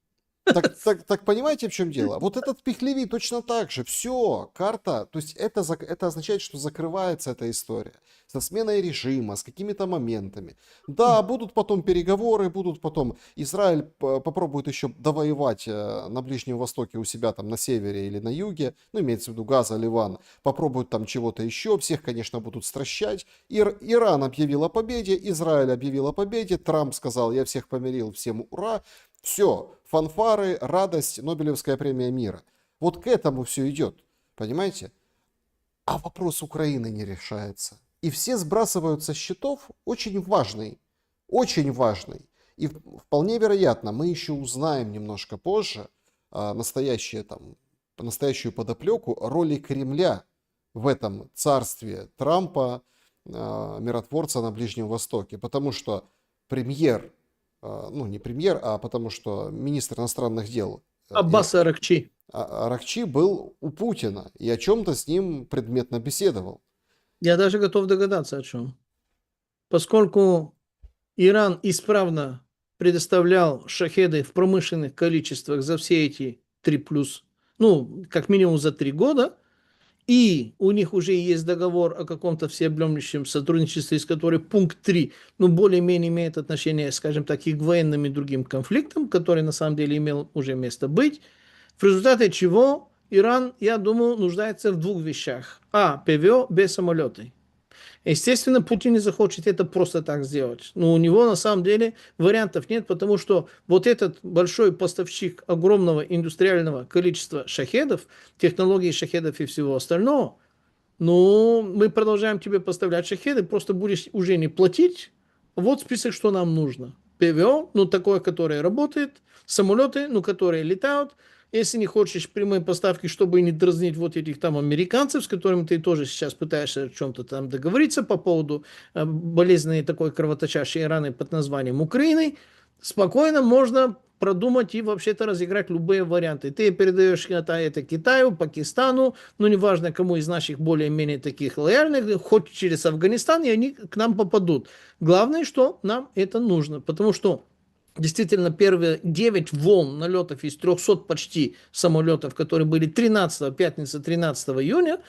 Так понимаете, в чем дело? Вот этот Пихлеви точно так же. Все, карта. То есть это означает, что закрывается эта история. Со сменой режима, с какими-то моментами. Да, будут потом переговоры, будут потом... Израиль попробует еще довоевать на Ближнем Востоке у себя там на севере или на юге. Ну, имеется в виду Газа, Ливан. Попробуют там чего-то еще. Всех, конечно, будут стращать. Иран объявил о победе, Израиль объявил о победе. Трамп сказал, я всех помирил, всем ура. Все, фанфары, радость, Нобелевская премия мира. Вот к этому все идет, понимаете? А вопрос Украины не решается. И все сбрасывают со счетов очень важный, очень важный. И вполне вероятно, мы еще узнаем немножко позже настоящую подоплеку роли Кремля в этом царстве Трампа, миротворца на Ближнем Востоке. Потому что премьер, ну не премьер, а потому что министр иностранных дел Аббас Аракчи. Аракчи был у Путина и о чем-то с ним предметно беседовал. Я даже готов догадаться о чем. Поскольку Иран исправно предоставлял шахеды в промышленных количествах за все эти 3+, ну, как минимум за 3 года, и у них уже есть договор о каком-то всеобъемлющем сотрудничестве, из которого пункт 3, ну, более-менее имеет отношение, скажем так, и к военным и другим конфликтам, который на самом деле имел уже место быть, в результате чего Иран, я думаю, нуждается в двух вещах. А, ПВО, Б, самолеты. Естественно, Путин не захочет это просто так сделать. Но у него на самом деле вариантов нет, потому что вот этот большой поставщик огромного индустриального количества шахедов, технологий шахедов и всего остального, ну, мы продолжаем тебе поставлять шахеды, просто будешь уже не платить. Вот список, что нам нужно. ПВО, ну, такое, которое работает, самолеты, ну, которые летают. Если не хочешь прямой поставки, чтобы не дразнить вот этих там американцев, с которыми ты тоже сейчас пытаешься о чем-то там договориться по поводу болезненной такой кровоточащей раны под названием Украины, спокойно можно продумать и вообще-то разыграть любые варианты. Ты передаешь это Китаю, Пакистану, ну неважно кому из наших более-менее таких лояльных, хоть через Афганистан, и они к нам попадут. Главное, что нам это нужно, потому что действительно первые 9 волн налетов из 300 почти самолетов, которые были 13 пятница 13 июня,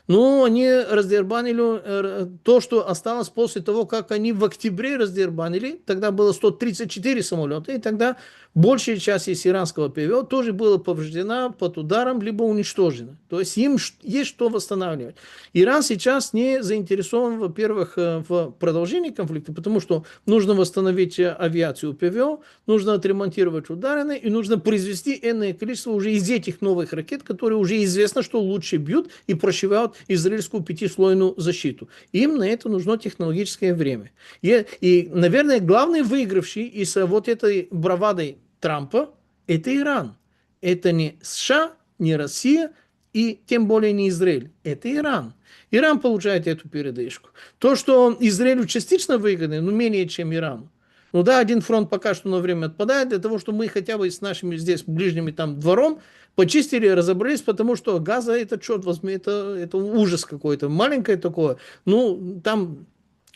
ну, они раздербанили то, что осталось после того, как они в октябре раздербанили. Тогда было 134 самолета, и тогда большая часть из иранского ПВО тоже была повреждена под ударом, либо уничтожена. То есть им есть что восстанавливать. Иран сейчас не заинтересован, во-первых, в продолжении конфликта, потому что нужно восстановить авиацию ПВО, нужно отремонтировать ударные, и нужно произвести энное количество уже из этих новых ракет, которые уже известно, что лучше бьют и прошивают израильскую пятислойную защиту. Им на это нужно технологическое время. Наверное, главный выигравший из вот этой бравады Трампа – это Иран. Это не США, не Россия и тем более не Израиль. Это Иран. Иран получает эту передышку. То, что Израилю частично выгодно, но менее, чем Ирану. Ну да, один фронт пока что на время отпадает для того, чтобы мы хотя бы с нашими здесь ближними там двором почистили, разобрались, потому что Газа это, черт возьми, это ужас какой-то, маленькое такое, ну там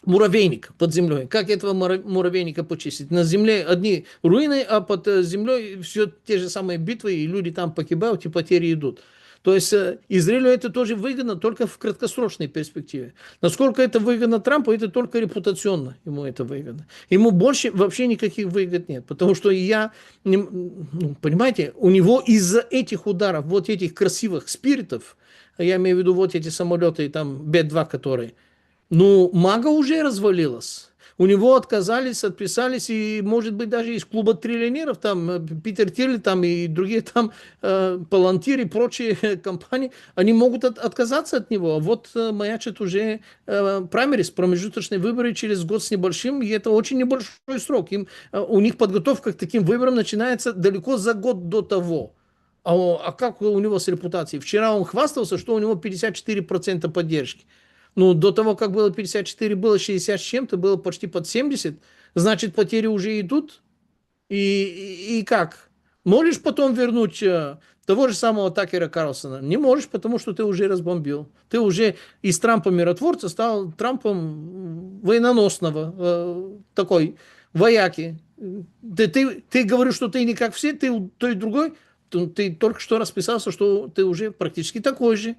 муравейник под землей. Как этого муравейника почистить? На земле одни руины, а под землей все те же самые битвы, и люди там погибают, и потери идут. То есть Израилю это тоже выгодно, только в краткосрочной перспективе. Насколько это выгодно Трампу, это только репутационно ему это выгодно. Ему больше вообще никаких выгод нет. Потому что понимаете, у него из-за этих ударов, вот этих красивых спиритов, я имею в виду вот эти самолеты, там Б-2, которые, ну, Мага уже развалилась. У него отказались, отписались, и, может быть, даже из клуба триллионеров, там, Питер Тилли, там, и другие там, Палантир и прочие компании, они могут отказаться от него. А вот маячит уже праймерис, промежуточные выборы через год с небольшим, и это очень небольшой срок. У них подготовка к таким выборам начинается далеко за год до того. А как у него с репутацией? Вчера он хвастался, что у него 54% поддержки. Ну, до того, как было 54, было 60 с чем-то, было почти под 70. Значит, потери уже идут. И как? Можешь потом вернуть того же самого Такера Карлсона? Не можешь, потому что ты уже разбомбил. Ты уже из Трампа миротворца стал Трампом военноносного, такой вояки. Ты говоришь, что ты не как все, ты той другой. Ты только что расписался, что ты уже практически такой же.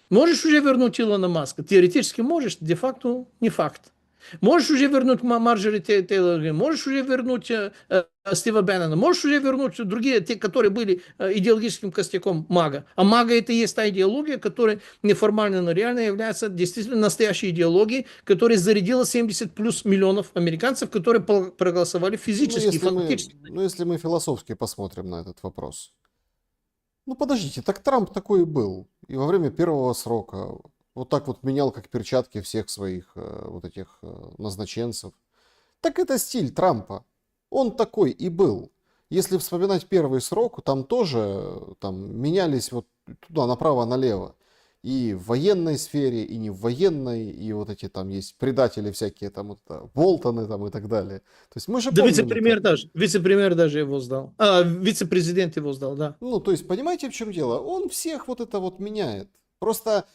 Можешь уже вернуть Илона Маска? Теоретически можешь, де-факто не факт. Можешь уже вернуть Марджори Тейлор, можешь уже вернуть Стива Беннона, можешь уже вернуть другие, те, которые были идеологическим костяком Мага. А Мага это и есть та идеология, которая неформально, но реально является действительно настоящей идеологией, которая зарядила 70 плюс миллионов американцев, которые проголосовали физически, фактически. Ну, если мы философски посмотрим на этот вопрос. Ну, подождите, так Трамп такой и был. И во время первого срока вот так вот менял, как перчатки, всех своих вот этих назначенцев. Так это стиль Трампа. Он такой и был. Если вспоминать первый срок, там тоже там менялись вот туда направо-налево. И в военной сфере, и не в военной, и вот эти там есть предатели всякие, там вот, Болтоны там и так далее. То есть мы же Да помним это. вице-премьер даже его сдал. Вице-президент его сдал, да. Ну, то есть, понимаете, в чем дело? Он всех вот это вот меняет. Просто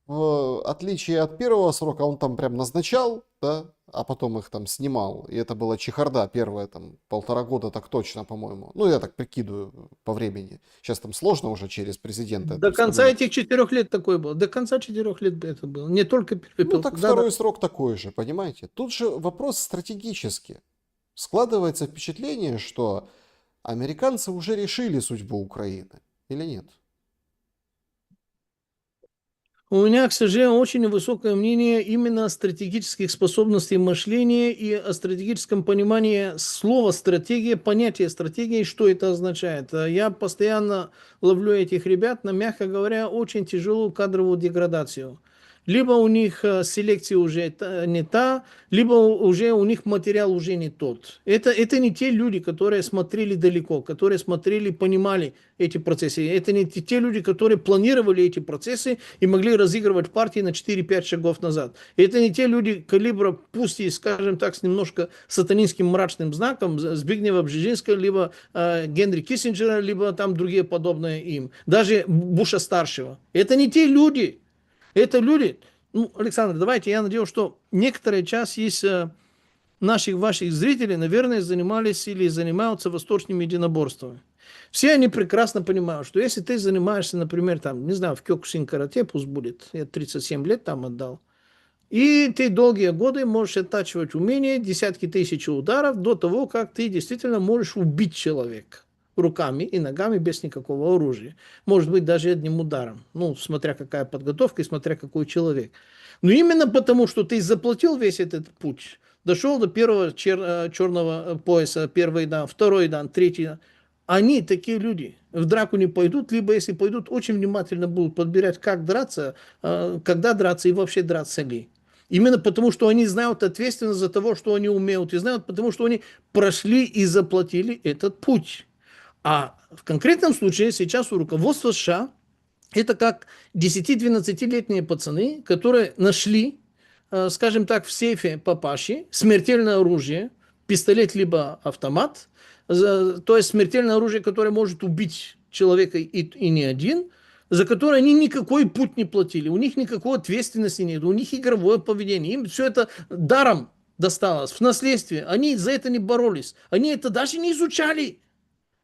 в отличие от первого срока, он там прям назначал, да, а потом их там снимал. И это была чехарда первая, там, 1,5 года так точно, по-моему. Ну, я так прикидываю по времени. Сейчас там сложно уже через президента это До конца вспоминать. этих 4 лет такой был. До конца 4 лет это было. Не только первый Ну, пилот. так Да, да. второй срок такой же, понимаете? Тут же вопрос стратегический. Складывается впечатление, что американцы уже решили судьбу Украины. Или нет? У меня, к сожалению, очень высокое мнение именно о стратегических способностях мышления и о стратегическом понимании слова стратегия, понятия стратегии, что это означает. Я постоянно ловлю этих ребят на, мягко говоря, очень тяжелую кадровую деградацию. Либо у них селекция уже не та, либо уже у них материал уже не тот. Это не те люди, которые смотрели далеко, которые смотрели, понимали эти процессы. Это не те люди, которые планировали эти процессы и могли разыгрывать партии на 4-5 шагов назад. Это не те люди калибра, пусть и, скажем так, с немножко сатанинским мрачным знаком, Збигнева Бжезинского, либо Генри Киссинджера, либо там другие подобные им. Даже Буша-старшего. Это не те люди. Это люди, ну, Александр, давайте, я надеюсь, что некоторая часть есть наших ваших зрителей, наверное, занимались или занимаются восточными единоборствами. Все они прекрасно понимают, что если ты занимаешься, например, там, не знаю, в Кёкусин карате, пусть будет, я 37 лет там отдал, и ты долгие годы можешь оттачивать умения, десятки тысяч ударов до того, как ты действительно можешь убить человека руками и ногами без никакого оружия. Может быть, даже одним ударом. Ну, смотря какая подготовка и смотря какой человек. Но именно потому, что ты заплатил весь этот путь, дошел до первого черного пояса, первый дан, второй дан, третий дан, они, такие люди, в драку не пойдут, либо если пойдут, очень внимательно будут подбирать, как драться, когда драться и вообще драться ли. Именно потому, что они знают ответственность за того, что они умеют, и знают, потому что они прошли и заплатили этот путь. А в конкретном случае сейчас у руководства США это как 10-12-летние пацаны, которые нашли, скажем так, в сейфе папаши смертельное оружие, пистолет либо автомат, то есть смертельное оружие, которое может убить человека и не один, за которое они никакой путь не платили, у них никакой ответственности нет, у них игровое поведение, им все это даром досталось, в наследстве, они за это не боролись, они это даже не изучали.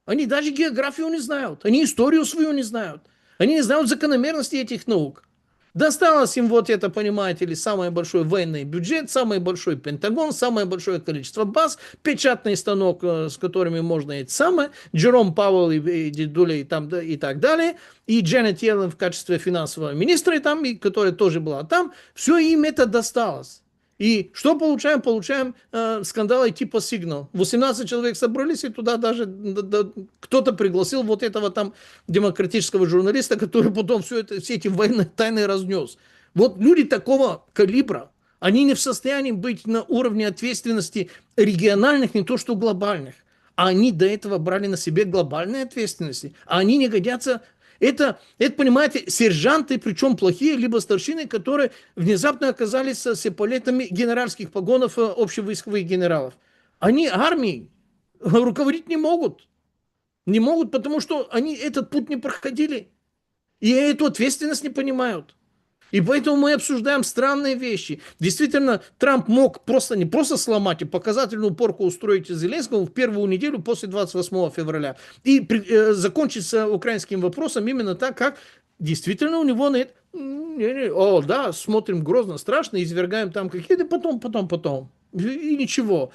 Они даже географию не знают, они историю свою не знают, они не знают закономерности этих наук. Досталось им вот это, понимаете ли, самый большой военный бюджет, самый большой Пентагон, самое большое количество баз, печатный станок, с которыми можно это самое, Джером Пауэлл и Дедуля и, там, и так далее, и Дженнет Йеллен в качестве финансового министра, и там, и, которая тоже была там, все им это досталось. И что получаем? Получаем скандалы типа Signal. 18 человек собрались, и туда даже кто-то пригласил вот этого там демократического журналиста, который потом все эти военные тайны разнес. Вот люди такого калибра, они не в состоянии быть на уровне ответственности региональных, не то что глобальных. А они до этого брали на себе глобальные ответственности. А они не годятся. Это, понимаете, сержанты, причем плохие, либо старшины, которые внезапно оказались с эполетами генеральских погонов общевойсковых генералов. Они армией руководить не могут. Не могут, потому что они этот путь не проходили. И эту ответственность не понимают. И поэтому мы обсуждаем странные вещи. Действительно, Трамп мог не просто сломать и показательную порку устроить Зеленскому в первую неделю после 28 февраля и закончить с украинским вопросом именно так, как действительно у него нет. О, да, смотрим грозно, страшно, извергаем там какие-то, потом. И ничего.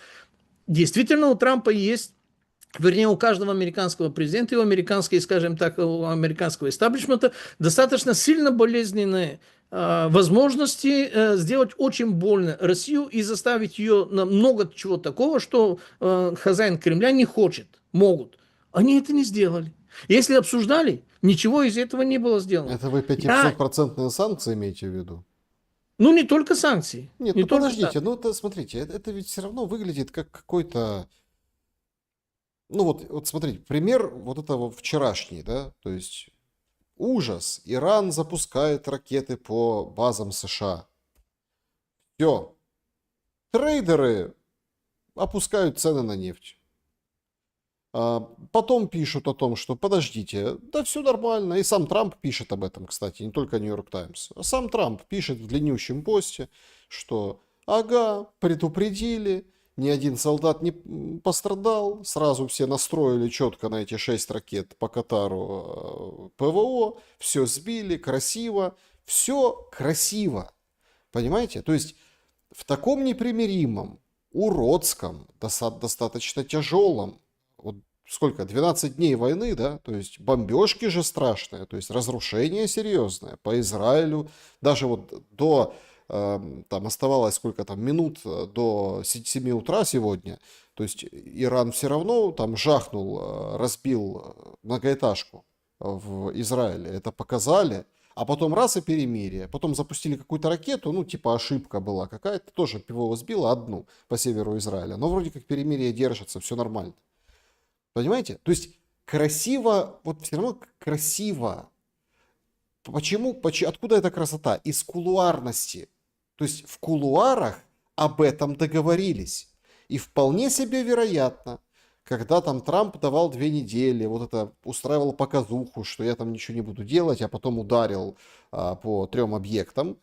Действительно, у Трампа есть, вернее, у каждого американского президента и у американского, скажем так, у американского истеблишмента достаточно сильно болезненные возможности сделать очень больно Россию и заставить ее на много чего такого, что хозяин Кремля не хочет, могут. Они это не сделали. Если обсуждали, ничего из этого не было сделано. Это вы 500% санкции имеете в виду? Ну, не только санкции. Нет, не ну только подождите, санкции. ну это смотрите, это ведь все равно выглядит как какой-то... Ну вот смотрите, пример вот этого вчерашний, да, то есть ужас, Иран запускает ракеты по базам США. Все, трейдеры опускают цены на нефть. Потом пишут о том, что подождите, да все нормально. И сам Трамп пишет об этом, кстати, не только Нью-Йорк Таймс. Сам Трамп пишет в длиннющем посте, что ага, предупредили, ни один солдат не пострадал, сразу все настроили четко на эти 6 ракет по Катару ПВО, все сбили, красиво, все красиво. Понимаете? То есть в таком непримиримом, уродском, достаточно тяжелом, вот сколько, 12 дней войны, да, то есть бомбежки же страшные, то есть разрушение серьезное по Израилю, даже вот до, там оставалось сколько там, минут до 7 утра сегодня, то есть Иран все равно там жахнул, разбил многоэтажку в Израиле, это показали. А потом раз и перемирие. Потом запустили какую-то ракету, ну типа ошибка была какая-то, тоже ПВО сбила одну по северу Израиля. Но вроде как перемирие держится, все нормально. Понимаете? То есть красиво, вот все равно красиво. Почему? Откуда эта красота? Из кулуарности. То есть в кулуарах об этом договорились. И вполне себе вероятно, когда там Трамп давал 2 недели, вот это устраивал показуху, что я там ничего не буду делать, а потом ударил по 3 объектам.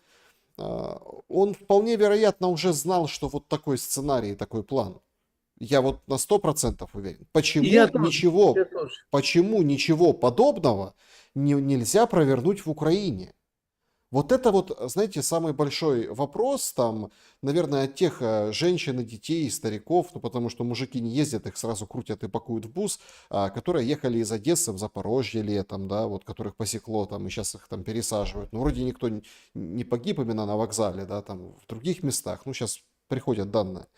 он вполне вероятно уже знал, что вот такой сценарий, такой план. Я вот на 100% уверен. Я тоже, я Ничего, тоже. почему ничего подобного нельзя провернуть в Украине? Вот это вот, знаете, самый большой вопрос там, наверное, от тех женщин и детей, и стариков, ну, потому что мужики не ездят, их сразу крутят и пакуют в бус, которые ехали из Одессы в Запорожье летом, да, вот, которых посекло там, и сейчас их там пересаживают. Ну, вроде никто не погиб именно на вокзале, да, там, в других местах, ну, сейчас приходят данные.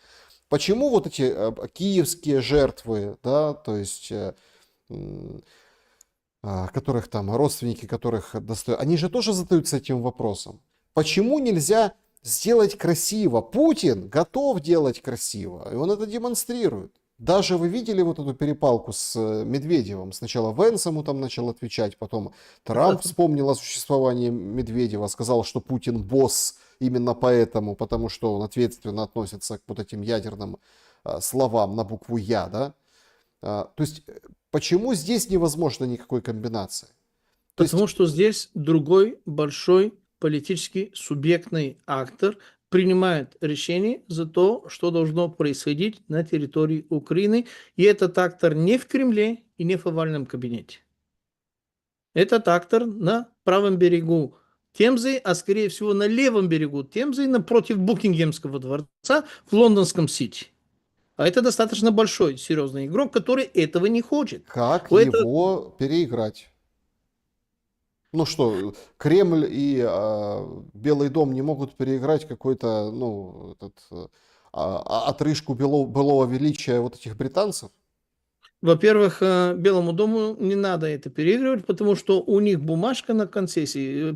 Почему вот эти киевские жертвы, да, то есть м, которых там родственники, которых достают, они же тоже задаются этим вопросом. Почему нельзя сделать красиво? Путин готов делать красиво, и он это демонстрирует. Даже вы видели вот эту перепалку с Медведевым? Сначала Венс ему там начал отвечать, потом Трамп вспомнил о существовании Медведева, сказал, что Путин босс именно поэтому, потому что он ответственно относится к вот этим ядерным словам на букву «Я», да? То есть, почему здесь невозможно никакой комбинации? То есть, Потому что здесь другой большой политический субъектный актор принимает решение за то, что должно происходить на территории Украины. И этот актор не в Кремле и не в овальном кабинете. Этот актор на правом берегу Темзы, а скорее всего на левом берегу Темзы, напротив Букингемского дворца в лондонском Сити. А это достаточно большой, серьезный игрок, который этого не хочет. как У этого его переиграть? Ну что, Кремль и Белый дом не могут переиграть какой-то, ну, отрыжку былого величия вот этих британцев? Во-первых, Белому дому не надо это переигрывать, потому что у них бумажка на концессии.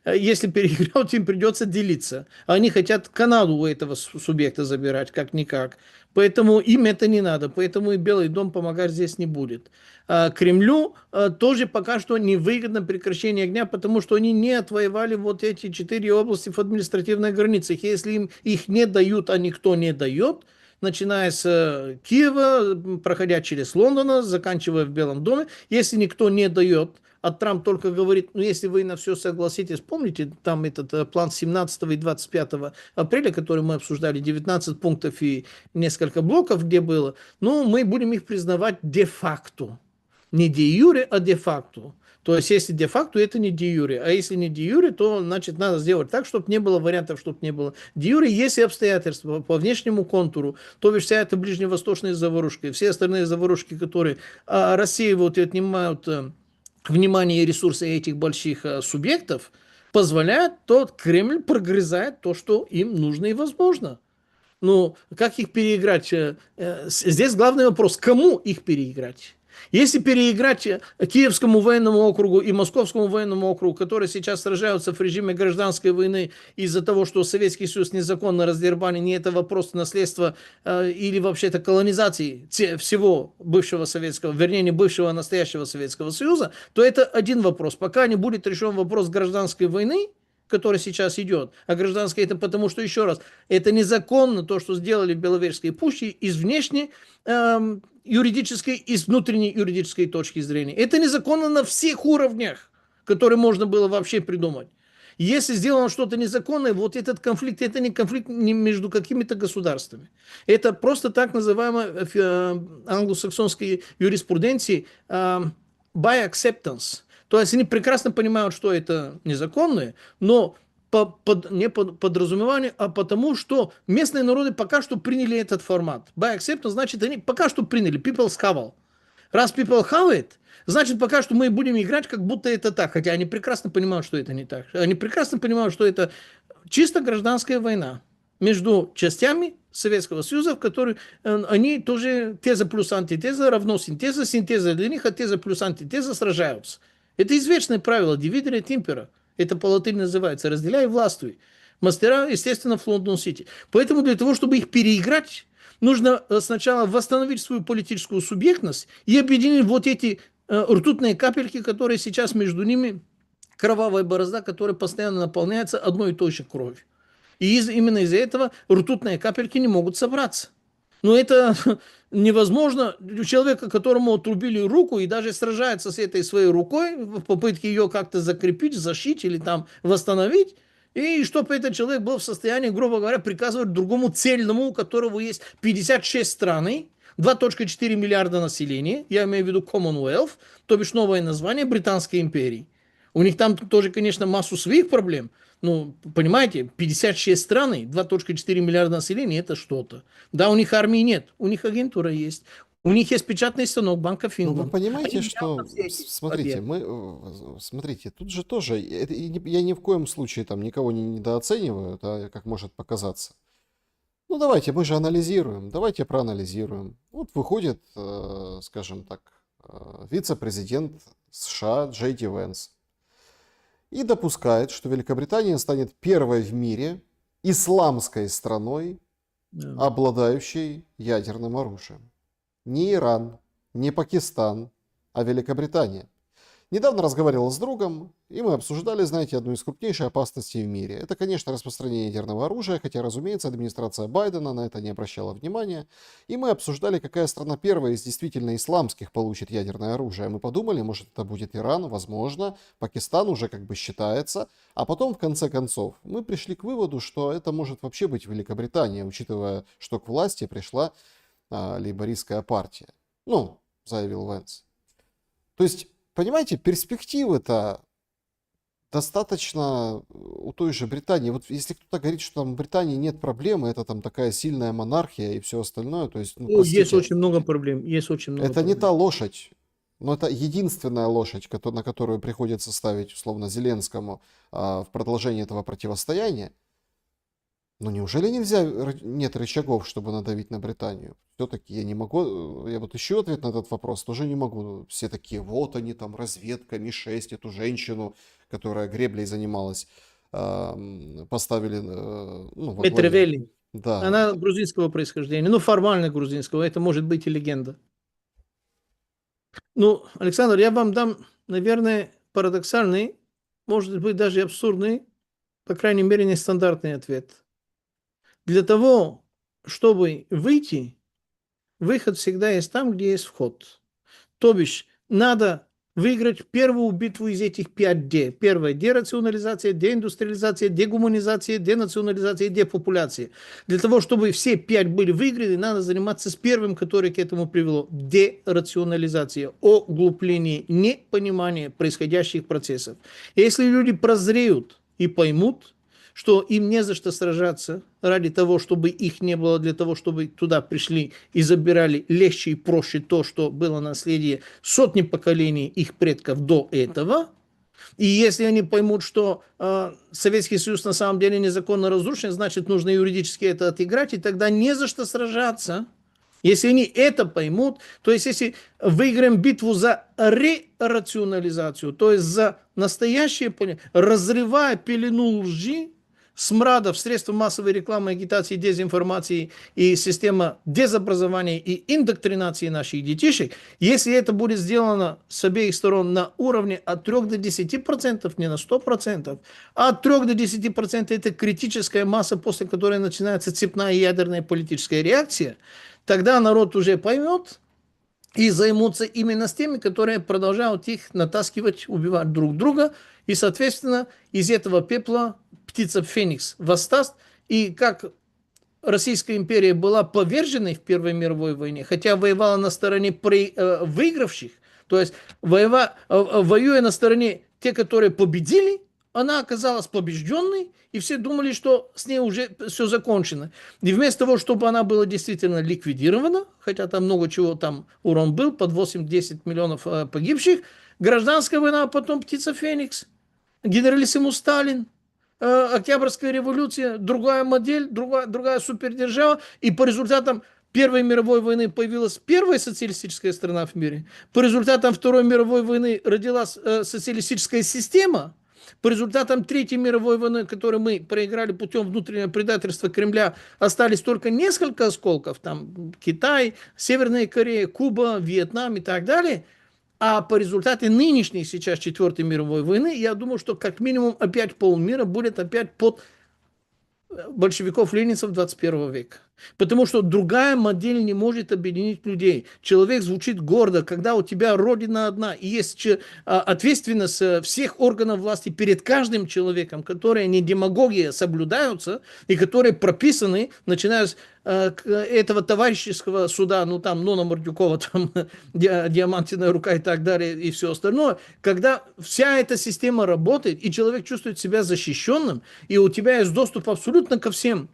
Если переиграют, им придется делиться. Они хотят Канаду у этого субъекта забирать, как-никак. Поэтому им это не надо. Поэтому и Белый дом помогать здесь не будет. Кремлю тоже пока что невыгодно прекращение огня, потому что они не отвоевали вот эти 4 области в административной границе. Если им их не дают, а никто не дает, начиная с Киева, проходя через Лондон, заканчивая в Белом доме. Если никто не дает, а Трамп только говорит, ну, если вы на все согласитесь, помните, там этот план 17 и 25 апреля, который мы обсуждали, 19 пунктов и несколько блоков, где было, ну, мы будем их признавать де-факто. Не де-юре, а де-факто. То есть, если де-факто, это не де-юре. А если не де-юре, то, значит, надо сделать так, чтобы не было вариантов, чтобы не было де-юре. Если обстоятельства по внешнему контуру, то вся эта ближневосточная заварушка и все остальные заварушки, которые рассеивают и отнимают внимание и ресурсы этих больших субъектов, позволяют, то Кремль прогрызает то, что им нужно и возможно. Ну, как их переиграть? Здесь главный вопрос, кому их переиграть? Если переиграть Киевскому военному округу и Московскому военному округу, которые сейчас сражаются в режиме гражданской войны из-за того, что Советский Союз незаконно раздербанил, не это вопрос наследства или вообще-то колонизации всего бывшего советского, вернее, не бывшего, а настоящего Советского Союза, то это один вопрос. Пока не будет решен вопрос гражданской войны, который сейчас идет, а гражданская это потому, что, еще раз, это незаконно то, что сделали в Беловежской пуще из внешней юридической и с внутренней юридической точки зрения. Это незаконно на всех уровнях, которые можно было вообще придумать. Если сделано что-то незаконное, вот этот конфликт, это не конфликт не между какими-то государствами. Это просто так называемая в англосаксонской юриспруденции by acceptance. То есть они прекрасно понимают, что это незаконное, но не по подразумеванию, а потому, что местные народы пока что приняли этот формат. By acceptance значит, они пока что приняли. People схавал. Раз people have it, значит, пока что мы будем играть, как будто это так. Хотя они прекрасно понимают, что это не так. Они прекрасно понимают, что это чисто гражданская война между частями Советского Союза, в которой они тоже теза плюс антитеза равно синтеза, синтеза для них, а теза плюс антитеза сражаются. Это извечное правило dividere et impera. Это по латыни называется «разделяй и властвуй». Мастера, естественно, в Лондон-Сити. Поэтому для того, чтобы их переиграть, нужно сначала восстановить свою политическую субъектность и объединить вот эти ртутные капельки, которые сейчас между ними кровавая борозда, которая постоянно наполняется одной и той же кровью. И именно из-за этого ртутные капельки не могут собраться. Но это невозможно. Человека, которому отрубили руку и даже сражается с этой своей рукой в попытке ее как-то закрепить, зашить или там восстановить, и чтобы этот человек был в состоянии, грубо говоря, приказывать другому цельному, у которого есть 56 стран, 2,4 миллиарда населения, я имею в виду Commonwealth, то бишь новое название Британской империи. У них там тоже, конечно, массу своих проблем. Ну, понимаете, 56 стран, 2,4 миллиарда населения – это что-то. Да, у них армии нет, у них агентура есть. У них есть печатный станок Банка Ну, вы Финланд. понимаете, Они что, явно все эти смотрите, объекты. мы, смотрите, тут же тоже, я ни в коем случае там никого не недооцениваю, да, как может показаться. Ну, давайте, мы же анализируем, давайте проанализируем. Вот выходит, скажем так, вице-президент США Джей Ди Венс и допускает, что Великобритания станет первой в мире исламской страной, Да. обладающей ядерным оружием. Не Иран, не Пакистан, а Великобритания. Недавно разговаривал с другом, и мы обсуждали, знаете, одну из крупнейших опасностей в мире. Это, конечно, распространение ядерного оружия, хотя, разумеется, администрация Байдена на это не обращала внимания. И мы обсуждали, какая страна первая из действительно исламских получит ядерное оружие. Мы подумали, может, это будет Иран, возможно, Пакистан уже как бы считается. А потом, в конце концов, мы пришли к выводу, что это может вообще быть Великобритания, учитывая, что к власти пришла лейбористская партия. Ну, заявил Венс. То есть, понимаете, перспективы-то достаточно у той же Британии. Вот если кто-то говорит, что там в Британии нет проблемы, это там такая сильная монархия и все остальное, то есть, ну, О, есть простите, очень много проблем. Есть очень много это не та проблем. лошадь, но это единственная лошадь, на которую приходится ставить, условно, Зеленскому в продолжении этого противостояния. Ну неужели нет рычагов, чтобы надавить на Британию? Все-таки я не могу, я вот ищу ответ на этот вопрос, тоже не могу. Все такие, вот они там, разведка, Ми-6, эту женщину, которая греблей занималась, поставили ну, во главе. Петревели. Да, Она грузинского происхождения. Ну, формально грузинского. Это может быть и легенда. Ну, Александр, я вам дам, наверное, парадоксальный, может быть, даже и абсурдный, по крайней мере, нестандартный ответ. Для того, чтобы выйти, выход всегда есть там, где есть вход. То бишь, надо выиграть первую битву из этих 5D. Первая – дерационализация, деиндустриализация, дегуманизация, денационализация, депопуляция. Для того, чтобы все 5 были выиграны, надо заниматься с первым, который к этому привело – дерационализация, углубление, непонимание происходящих процессов. Если люди прозреют и поймут, что им не за что сражаться ради того, чтобы их не было, для того, чтобы туда пришли и забирали легче и проще то, что было наследие сотни поколений их предков до этого. И если они поймут, что Советский Союз на самом деле незаконно разрушен, значит, нужно юридически это отыграть, и тогда не за что сражаться. Если они это поймут, то есть если выиграем битву за рерационализацию, то есть за настоящее понятие, разрывая пелену лжи, смрадов, средства массовой рекламы, агитации, дезинформации и система дезобразования и индоктринации наших детишек, если это будет сделано с обеих сторон на уровне от 3 до 10%, не на 100%, а от 3 до 10% это критическая масса, после которой начинается цепная ядерная политическая реакция, тогда народ уже поймет и займутся именно с теми, которые продолжают их натаскивать, убивать друг друга. И, соответственно, из этого пепла птица Феникс восстаст. И как Российская империя была поверженной в Первой мировой войне, хотя воевала на стороне выигравших, то есть воюя на стороне тех, которые победили, она оказалась побежденной, и все думали, что с ней уже все закончено. И вместо того, чтобы она была действительно ликвидирована, хотя там много чего, там урон был, под 8-10 миллионов погибших, гражданская война, а потом птица Феникс, генералиссимус Сталин, Октябрьская революция, другая модель, другая супердержава, и по результатам Первой мировой войны появилась первая социалистическая страна в мире, по результатам Второй мировой войны родилась социалистическая система, по результатам Третьей мировой войны, которую мы проиграли путем внутреннего предательства Кремля, остались только несколько осколков, там Китай, Северная Корея, Куба, Вьетнам и так далее. А по результату нынешней сейчас Четвертой мировой войны, я думаю, что как минимум опять полмира будет опять под большевиков-ленинцев 21 века. Потому что другая модель не может объединить людей. Человек звучит гордо, когда у тебя родина одна, и есть ответственность всех органов власти перед каждым человеком, которые не демагогия соблюдаются, и которые прописаны, начиная с этого товарищеского суда, ну там Нона Мордюкова, там диамантиная рука и так далее, и все остальное, когда вся эта система работает, и человек чувствует себя защищенным, и у тебя есть доступ абсолютно ко всем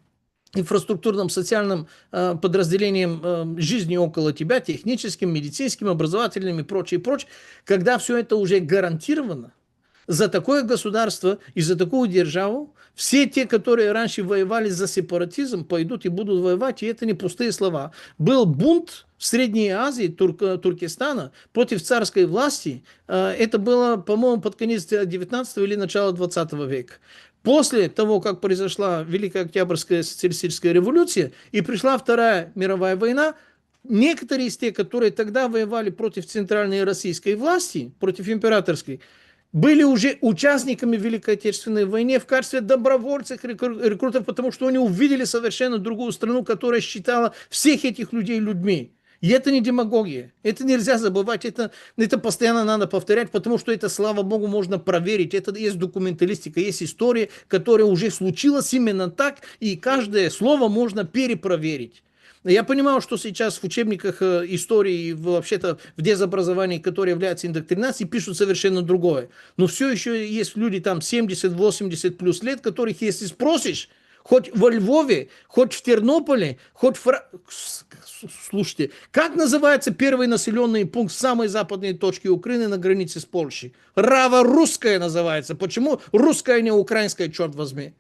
инфраструктурным, социальным подразделением жизни около тебя, техническим, медицинским, образовательным и прочее, прочее, когда все это уже гарантировано, за такое государство и за такую державу все те, которые раньше воевали за сепаратизм, пойдут и будут воевать, и это не пустые слова. Был бунт в Средней Азии, Туркестана, против царской власти. Это было, по-моему, под конец 19 или начало 20 века. После того, как произошла Великая Октябрьская социалистическая революция и пришла Вторая мировая война, некоторые из тех, которые тогда воевали против центральной российской власти, против императорской, были уже участниками Великой Отечественной войны в качестве добровольцев, рекрутов, потому что они увидели совершенно другую страну, которая считала всех этих людей людьми. И это не демагогия. Это нельзя забывать. Это постоянно надо повторять, потому что это, слава богу, можно проверить. Это есть документалистика, есть история, которая уже случилась именно так, и каждое слово можно перепроверить. Я понимаю, что сейчас в учебниках истории, вообще-то в дезобразовании, которое является индоктринацией, пишут совершенно другое. Но все еще есть люди там 70-80 плюс лет, которых, если спросишь, хоть во Львове, хоть в Тернополе, хоть в... Слушайте, как называется первый населенный пункт в самой западной точке Украины на границе с Польшей? Рава-Русская называется. Почему русская, не украинская, черт возьми?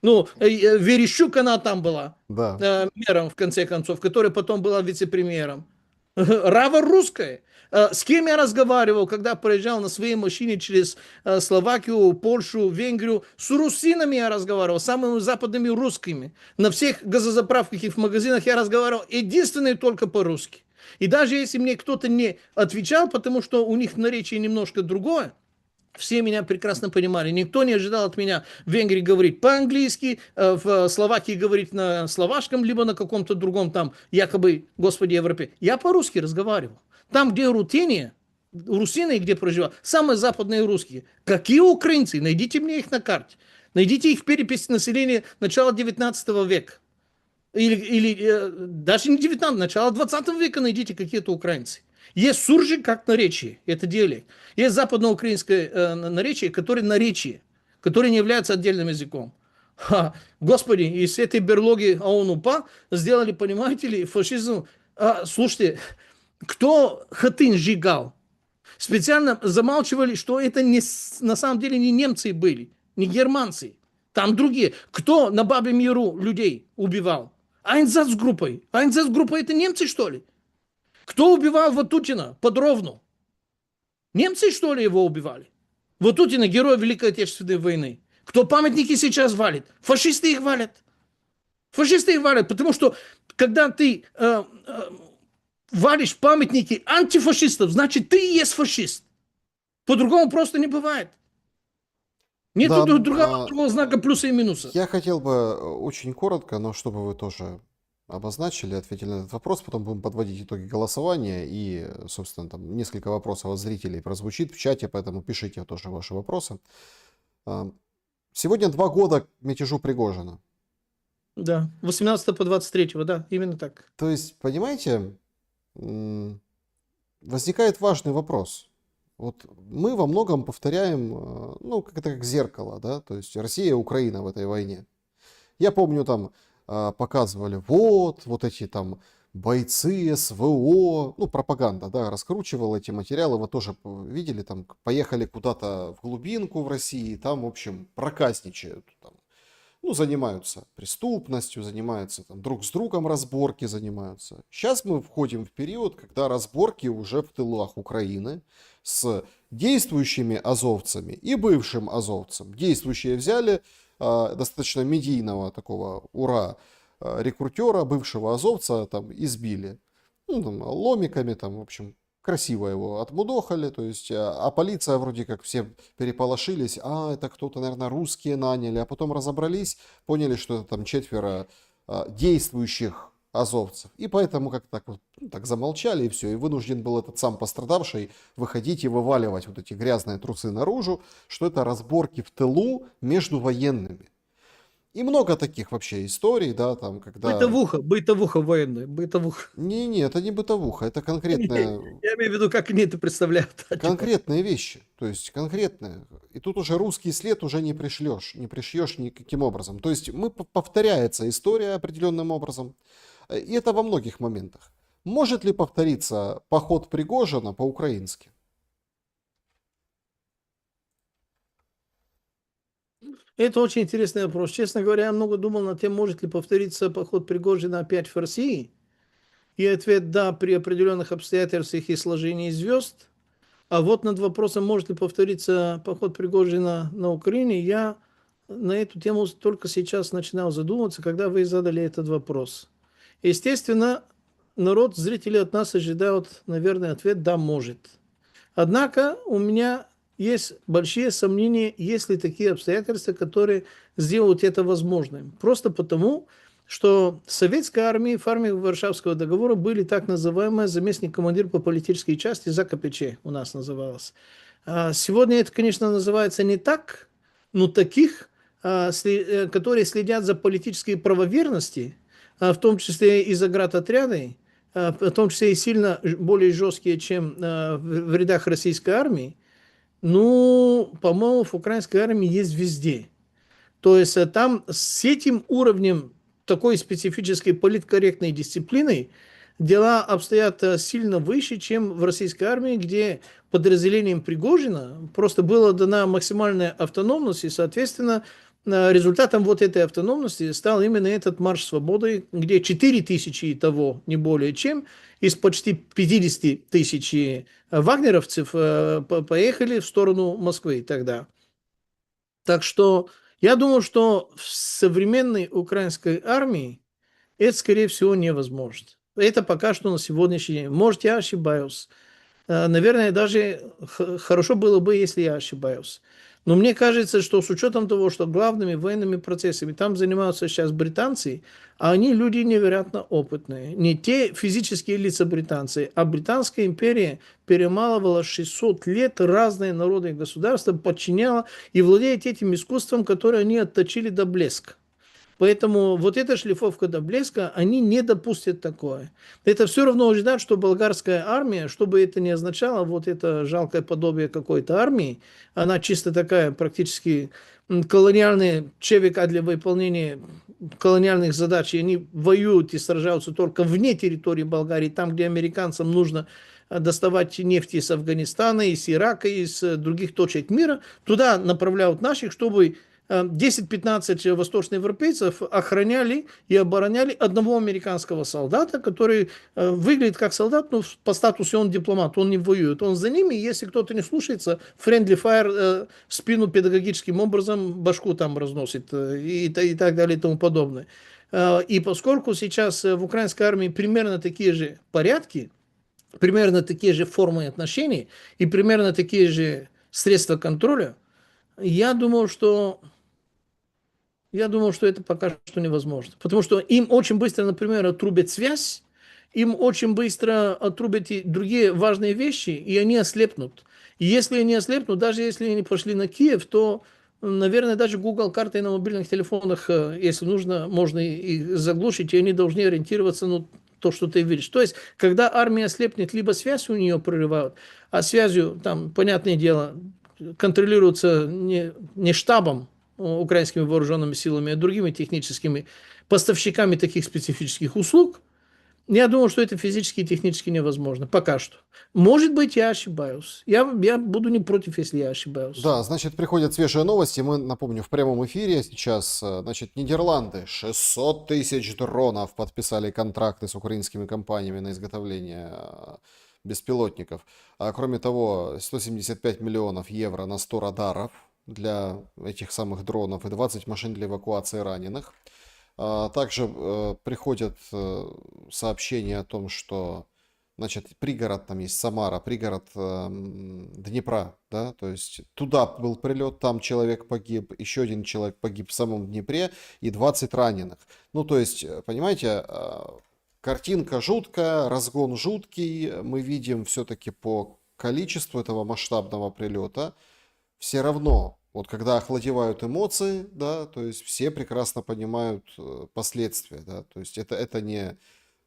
Ну, Верещук, она там была, Да. мэром, в конце концов, которая потом была вице-премьером. Рава русская. С кем я разговаривал, когда проезжал на своей машине через Словакию, Польшу, Венгрию? С русинами я разговаривал, самыми западными русскими. На всех газозаправках и в магазинах я разговаривал единственное только по-русски. И даже если мне кто-то не отвечал, потому что у них наречие немножко другое, все меня прекрасно понимали. Никто не ожидал от меня в Венгрии говорить по-английски, в Словакии говорить на словашском, либо на каком-то другом там, якобы, господи, Европе. Я по-русски разговаривал. Там, где русины, где проживают, самые западные русские. Какие украинцы? Найдите мне их на карте. Найдите их в переписи населения начала 19 века. Или даже не 19, начало 20 века найдите какие-то украинцы. Есть суржик как наречие, это диалект. Есть западноукраинское наречие, которое не является отдельным языком. Господи, из этой берлоги ООН-УПА сделали, понимаете ли, фашизм. Слушайте, кто хатынь сжигал? Специально замалчивали, что это на самом деле не немцы были, не германцы. Там другие. Кто на Бабьем Яру людей убивал? Айнзацгруппой. Айнзацгруппа это немцы, что ли? Кто убивал Ватутина под Ровно? Немцы, что ли, его убивали? Ватутина, герой Великой Отечественной войны. Кто памятники сейчас валит? Фашисты их валят. Фашисты их валят, потому что, когда ты валишь памятники антифашистов, значит, ты и есть фашист. По-другому просто не бывает. Нет Да, другого знака плюса и минуса. я хотел бы очень коротко, но чтобы вы тоже обозначили, ответили на этот вопрос, потом будем подводить итоги голосования, и, собственно, там несколько вопросов от зрителей прозвучит в чате, поэтому пишите тоже ваши вопросы. Сегодня 2 года к мятежу Пригожина. Да, 18 по 23, да, именно так. То есть, понимаете, возникает важный вопрос. Вот мы во многом повторяем, ну, как это как зеркало, да, то есть Россия и Украина в этой войне. Я помню, там показывали, вот эти там бойцы СВО, ну, пропаганда, да, раскручивала эти материалы, вы тоже видели, там, поехали куда-то в глубинку в России, там, в общем, проказничают, там, ну, занимаются преступностью, занимаются там друг с другом разборки занимаются. Сейчас мы входим в период, когда разборки уже в тылах Украины с действующими азовцами и бывшим азовцем. Действующие взяли достаточно медийного такого рекрутера, бывшего азовца, там избили. Ну, там, ломиками, там, в общем, красиво его отмудохали, то есть, а полиция вроде как все переполошились, это кто-то, наверное, русские наняли, а потом разобрались, поняли, что это там 4 действующих азовцев. И поэтому как так вот ну, так замолчали и все. И вынужден был этот сам пострадавший выходить и вываливать вот эти грязные трусы наружу, что это разборки в тылу между военными. И много таких вообще историй, да, там, когда... Бытовуха военная, бытовуха. Не, это не бытовуха, это конкретная Я имею в виду, как они это представляют. Типа, конкретные вещи, то есть конкретные. И тут уже русский след уже не пришлешь, не пришьешь никаким образом. То есть повторяется история определенным образом, и это во многих моментах. Может ли повториться поход Пригожина по-украински? это очень интересный вопрос. Честно говоря, я много думал над тем, может ли повториться поход Пригожина опять в России. И ответ да, при определенных обстоятельствах и сложении звезд. А вот над вопросом, может ли повториться поход Пригожина на Украине, я на эту тему только сейчас начинал задумываться, когда вы задали этот вопрос. Естественно, народ, зрители от нас ожидают, наверное, ответ «да, может». Однако у меня есть большие сомнения, есть ли такие обстоятельства, которые сделают это возможным. Просто потому, что в советской армии, в армии Варшавского договора были так называемые заместник-командир по политической части ЗКПЧ у нас называлось. Сегодня это, конечно, называется не так, но таких, которые следят за политической правоверности, в том числе и заградотряды, в том числе и сильно более жесткие, чем в рядах российской армии, ну, по-моему, в украинской армии есть везде. То есть там с этим уровнем такой специфической политкорректной дисциплины дела обстоят сильно выше, чем в российской армии, где подразделениям Пригожина просто была дана максимальная автономность, и, соответственно, результатом вот этой автономности стал именно этот марш свободы, где 4 тысячи и того, не более чем, из почти 50 тысяч вагнеровцев поехали в сторону Москвы тогда. Так что я думаю, что в современной украинской армии это, скорее всего, невозможно. Это пока что на сегодняшний день. Может, я ошибаюсь. Наверное, даже хорошо было бы, если я ошибаюсь. Но мне кажется, что с учетом того, что главными военными процессами там занимаются сейчас британцы, а они люди невероятно опытные. Не те физические лица британцы, а Британская империя перемалывала 600 лет разные народы и государства, подчиняла и владеет этим искусством, которое они отточили до блеска. Поэтому вот эта шлифовка до блеска, они не допустят такое. Это все равно ожидать, что болгарская армия, что бы это ни означало, вот это жалкое подобие какой-то армии, она чисто такая практически колониальный ЧВК для выполнения колониальных задач, и они воюют и сражаются только вне территории Болгарии, там, где американцам нужно доставать нефть из Афганистана, из Ирака, из других точек мира, туда направляют наших, чтобы 10-15 восточноевропейцев охраняли и обороняли одного американского солдата, который выглядит как солдат, но по статусу он дипломат, он не воюет. Он за ними, если кто-то не слушается, friendly fire, спину педагогическим образом башку там разносит и так далее и тому подобное. И поскольку сейчас в украинской армии примерно такие же порядки, примерно такие же формы отношений и примерно такие же средства контроля, я думаю, что это пока что невозможно. Потому что им очень быстро, например, отрубят связь, им очень быстро отрубят и другие важные вещи, и они ослепнут. И если они ослепнут, даже если они пошли на Киев, то, наверное, даже Google карты на мобильных телефонах, если нужно, можно их заглушить, и они должны ориентироваться на то, что ты видишь. То есть, когда армия ослепнет, либо связь у нее прорывают, а связью, там, понятное дело, контролируется не штабом, украинскими вооруженными силами, а другими техническими поставщиками таких специфических услуг, я думаю, что это физически и технически невозможно. Пока что. Может быть, я ошибаюсь. Я буду не против, если я ошибаюсь. Да, значит, приходят свежие новости. Мы, напомню, в прямом эфире сейчас, значит, Нидерланды 600 тысяч дронов подписали контракты с украинскими компаниями на изготовление беспилотников. А кроме того, 175 миллионов евро на 100 радаров для этих самых дронов и 20 машин для эвакуации раненых. Также приходят сообщения о том, что значит, пригород там есть Самара, пригород Днепра, да, то есть туда был прилет, там человек погиб, еще один человек погиб в самом Днепре и 20 раненых. Ну, то есть, понимаете, картинка жуткая, разгон жуткий, мы видим все-таки по количеству этого масштабного прилета, все равно, вот когда охладевают эмоции, да, то есть все прекрасно понимают последствия, да, то есть это не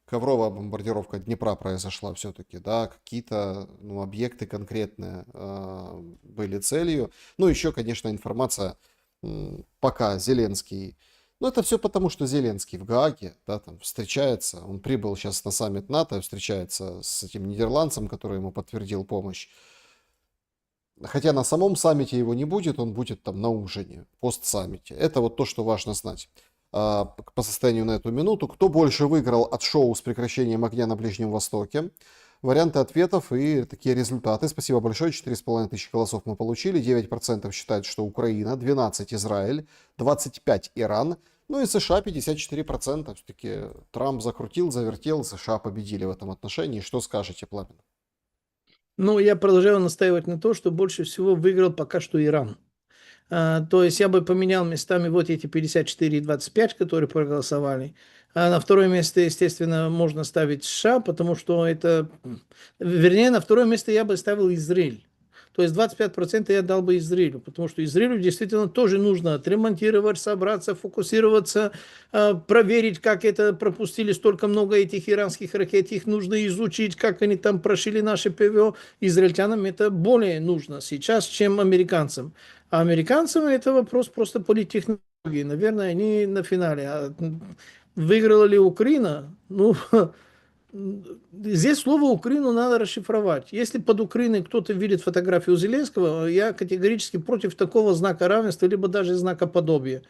ковровая бомбардировка Днепра произошла все-таки, да, какие-то ну, объекты конкретные были целью. Ну, еще, конечно, информация, пока Зеленский, ну, это все потому, что Зеленский в Гааге, да, там встречается, он прибыл сейчас на саммит НАТО, встречается с этим нидерландцем, который ему подтвердил помощь. Хотя на самом саммите его не будет, он будет там на ужине, постсаммите. Это вот то, что важно знать. По состоянию на эту минуту. Кто больше выиграл от шоу с прекращением огня на Ближнем Востоке? Варианты ответов и такие результаты. Спасибо большое. 4500 голосов мы получили. 9% считают, что Украина, 12% Израиль, 25% Иран. Ну и США 54%. Все-таки Трамп закрутил, завертел, США победили в этом отношении. Что скажете, Пламен? Ну, я продолжаю настаивать на то, что больше всего выиграл пока что Иран. То есть я бы поменял местами вот эти 54 и 25, которые проголосовали. А на второе место, естественно, можно ставить США, потому что это... Вернее, на второе место я бы ставил Израиль. То есть 25% я дал бы Израилю, потому что Израилю действительно тоже нужно отремонтировать, собраться, фокусироваться, проверить, как это пропустили столько много этих иранских ракет. Их нужно изучить, как они там прошили наше ПВО. Израильтянам это более нужно сейчас, чем американцам. А американцам это вопрос просто политтехнологии. Наверное, они на финале. А выиграла ли Украина? Ну, здесь слово Украину надо расшифровать. Если под Украиной кто-то видит фотографию Зеленского, я категорически против такого знака равенства, либо даже знака подобия.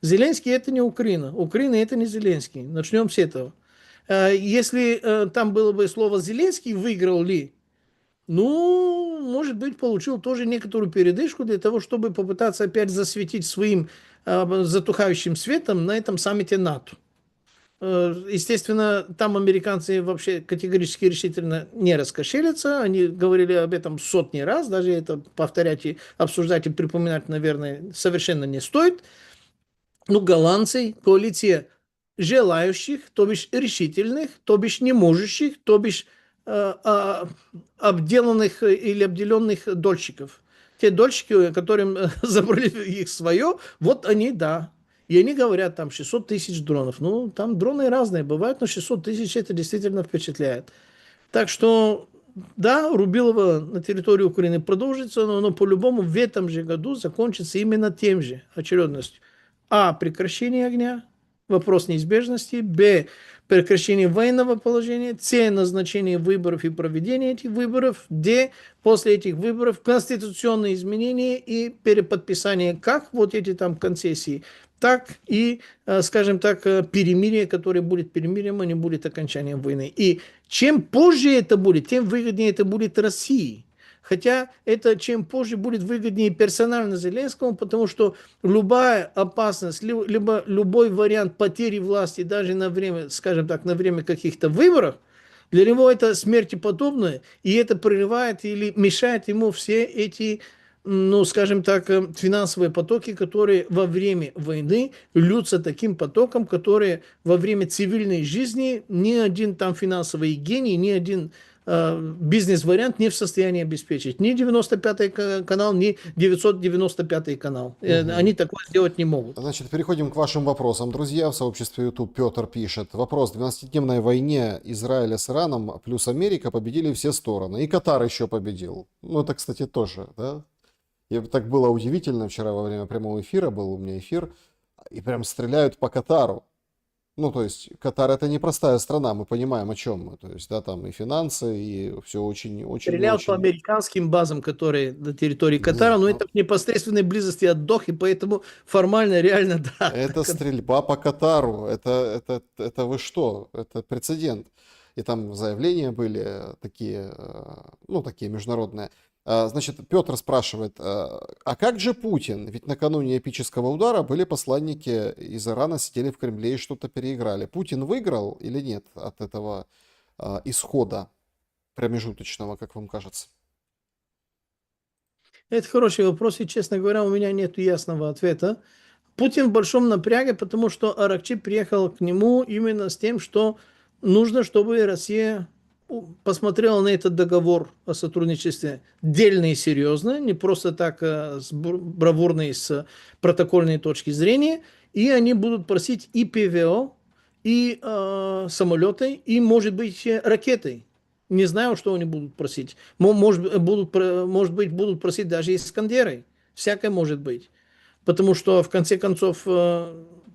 Зеленский это не Украина. Украина это не Зеленский. Начнем с этого. Если там было бы слово Зеленский, выиграл ли, ну, может быть, получил тоже некоторую передышку для того, чтобы попытаться опять засветить своим затухающим светом на этом саммите НАТО. Естественно, там американцы вообще категорически решительно не раскошелятся. Они говорили об этом сотни раз. Даже это повторять и обсуждать и припоминать, наверное, совершенно не стоит. Ну, голландцы, коалиция желающих, то бишь решительных, то бишь не можущих, то бишь обделанных или обделенных дольщиков. Те дольщики, которым забрали их свое, вот они, да. И они говорят, там 600 тысяч дронов. Ну, там дроны разные бывают, но 600 тысяч это действительно впечатляет. Так что, да, Рубилова на территории Украины продолжится, но по-любому в этом же году закончится именно тем же очередностью. А. Прекращение огня, вопрос неизбежности. Б. Прекращение военного положения. С. Назначение выборов и проведение этих выборов. Д. После этих выборов конституционные изменения и переподписание как вот эти там концессии, так и, скажем так, перемирие, которое будет перемирием, а не будет окончанием войны. И чем позже это будет, тем выгоднее это будет России. Хотя это чем позже будет выгоднее персонально Зеленскому, потому что любая опасность, либо любой вариант потери власти даже на время, скажем так, на время каких-то выборов, для него это смерти подобное, и это прерывает или мешает ему все эти, ну, скажем так, финансовые потоки, которые во время войны льются таким потоком, которые во время цивильной жизни ни один там финансовый гений, ни один бизнес-вариант не в состоянии обеспечить. Ни 95-й канал, ни 995-й канал. Они такое сделать не могут. Значит, переходим к вашим вопросам. Друзья, в сообществе YouTube Петр пишет. Вопрос. В 12-дневной войне Израиля с Ираном плюс Америка победили все стороны. И Катар еще победил. Ну, это, кстати, тоже, да? И так было удивительно. Вчера во время прямого эфира был у меня эфир. И прям стреляют по Катару. Ну, то есть, Катар это непростая страна, мы понимаем, о чем мы. То есть, да, там и финансы, и все очень... Стрелял очень... по американским базам, которые на территории Катара, но это в непосредственной близости от Дохи, поэтому формально, реально, да. Это стрельба по Катару. Это вы что? Это прецедент. И там заявления были такие, ну, такие международные. Значит, Петр спрашивает, а как же Путин? Ведь накануне эпического удара были посланники из Ирана, сидели в Кремле и что-то переиграли. Путин выиграл или нет от этого исхода? промежуточного, как вам кажется? Это хороший вопрос, и, честно говоря, у меня нет ясного ответа. Путин в большом напряге, потому что Аракчи приехал к нему именно с тем, что нужно, чтобы Россия посмотрела на этот договор о сотрудничестве дельно и серьезно, не просто так бравурно с протокольной точки зрения, и они будут просить и ПВО, и самолеты, и, может быть, ракеты. Не знаю, что они будут просить. Может быть, будут просить даже Искандеры. Всякое может быть. Потому что, в конце концов,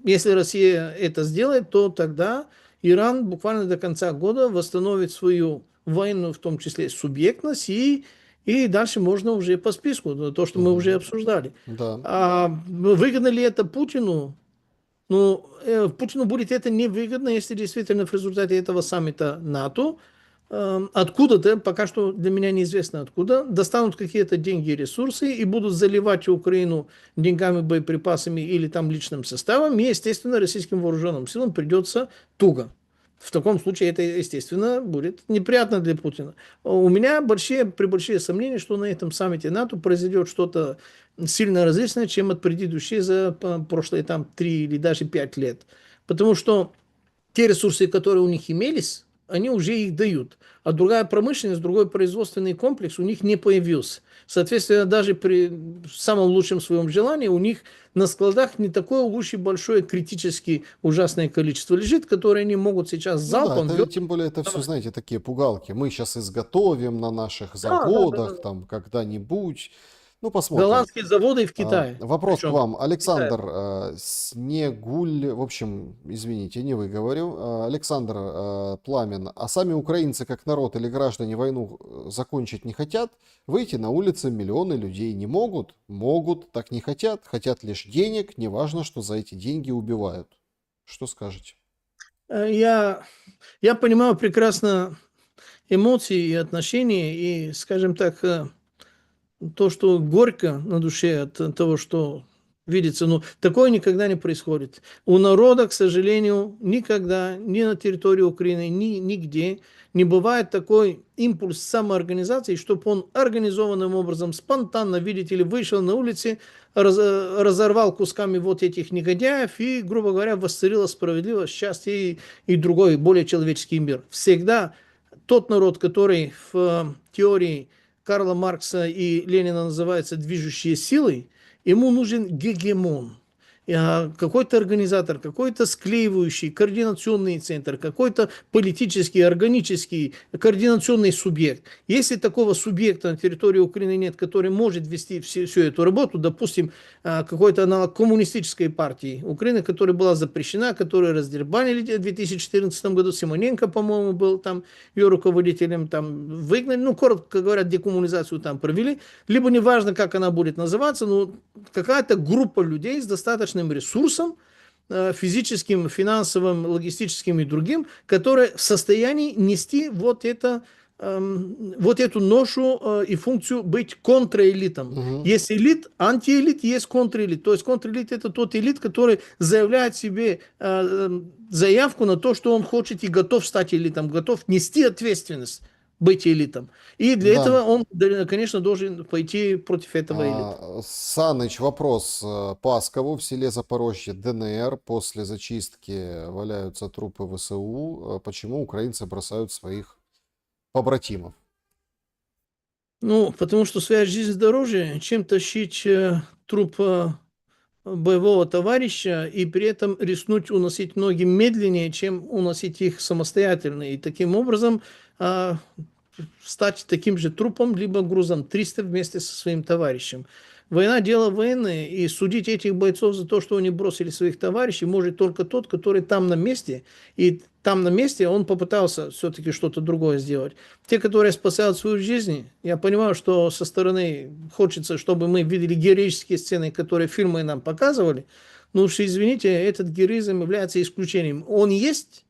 если Россия это сделает, то тогда Иран буквально до конца года восстановит свою военную, в том числе, субъектность, и дальше можно уже по списку, то, что мы уже Мгм. обсуждали. Да. А выгодно ли это Путину? Ну, Путину будет это невыгодно, если действительно в результате этого саммита НАТО откуда-то, пока что для меня неизвестно откуда, достанут какие-то деньги и ресурсы и будут заливать Украину деньгами, боеприпасами или там личным составом, и, естественно, российским вооруженным силам придется туго. В таком случае это, естественно, будет неприятно для Путина. У меня большие сомнения, что на этом саммите НАТО произойдет что-то сильно различное, чем от предыдущих за прошлые там 3 или даже 5 лет. Потому что те ресурсы, которые у них имелись, они уже их дают. А другая промышленность, другой производственный комплекс у них не появился. Соответственно, даже при самом лучшем своем желании у них на складах не такое уж и большое критически ужасное количество лежит, которое они могут сейчас Ну да, залпом это ввести. тем более это все, знаете, такие пугалки. Мы сейчас изготовим на наших Да. заводах там когда-нибудь. Ну, посмотрим. Голландские заводы в Китае. Вопрос к Причем вам, в Китае. Александр Снегуль, в общем, извините, не выговорю. Александр Пламен, а сами украинцы как народ или граждане войну закончить не хотят? Выйти на улицы миллионы людей не могут? Могут, так не хотят. Хотят лишь денег, неважно, что за эти деньги убивают. Что скажете? Я понимаю прекрасно эмоции и отношения, и, скажем так, то, что горько на душе от того, что видится, но такое никогда не происходит. У народа, к сожалению, никогда, ни на территории Украины, ни нигде не бывает такой импульс самоорганизации, чтобы он организованным образом, спонтанно, видите ли, вышел на улицы, разорвал кусками вот этих негодяев и, грубо говоря, восцарила справедливость, счастье и другой, более человеческий мир. Всегда тот народ, который в теории Карла Маркса и Ленина называется движущей силой, ему нужен гегемон. Какой-то организатор, какой-то склеивающий, координационный центр, какой-то политический, органический, координационный субъект. Если такого субъекта на территории Украины нет, который может вести всю эту работу, допустим, какой-то аналог коммунистической партии Украины, которая была запрещена, которую раздербанили в 2014 году, Симоненко, по-моему, был там ее руководителем, там выгнали, ну, коротко говоря, декоммунизацию там провели, либо неважно, как она будет называться, но какая-то группа людей с достаточным ресурсом, физическим, финансовым, логистическим и другим, которые в состоянии нести вот эту ношу и функцию быть контраэлитом. Мгм. Есть элит, антиэлит, есть контраэлит. То есть контраэлит это тот элит, который заявляет себе заявку на то, что он хочет и готов стать элитом, готов нести ответственность быть элитом. И для Да. этого он, конечно, должен пойти против этого элита. Саныч, вопрос. Паскову в селе Запорожье, ДНР, после зачистки валяются трупы ВСУ. Почему украинцы бросают своих побратимов? Ну, потому что связь жизнь дороже, чем тащить труп боевого товарища и при этом рискнуть уносить ноги медленнее, чем уносить их самостоятельно. И таким образом а, стать таким же трупом, либо грузом 300 вместе со своим товарищем. Война – дело военное, и судить этих бойцов за то, что они бросили своих товарищей, может только тот, который там на месте, и там на месте он попытался все-таки что-то другое сделать. Те, которые спасают свою жизнь, я понимаю, что со стороны хочется, чтобы мы видели героические сцены, которые фильмы нам показывали, но уж извините, этот героизм является исключением. Он есть,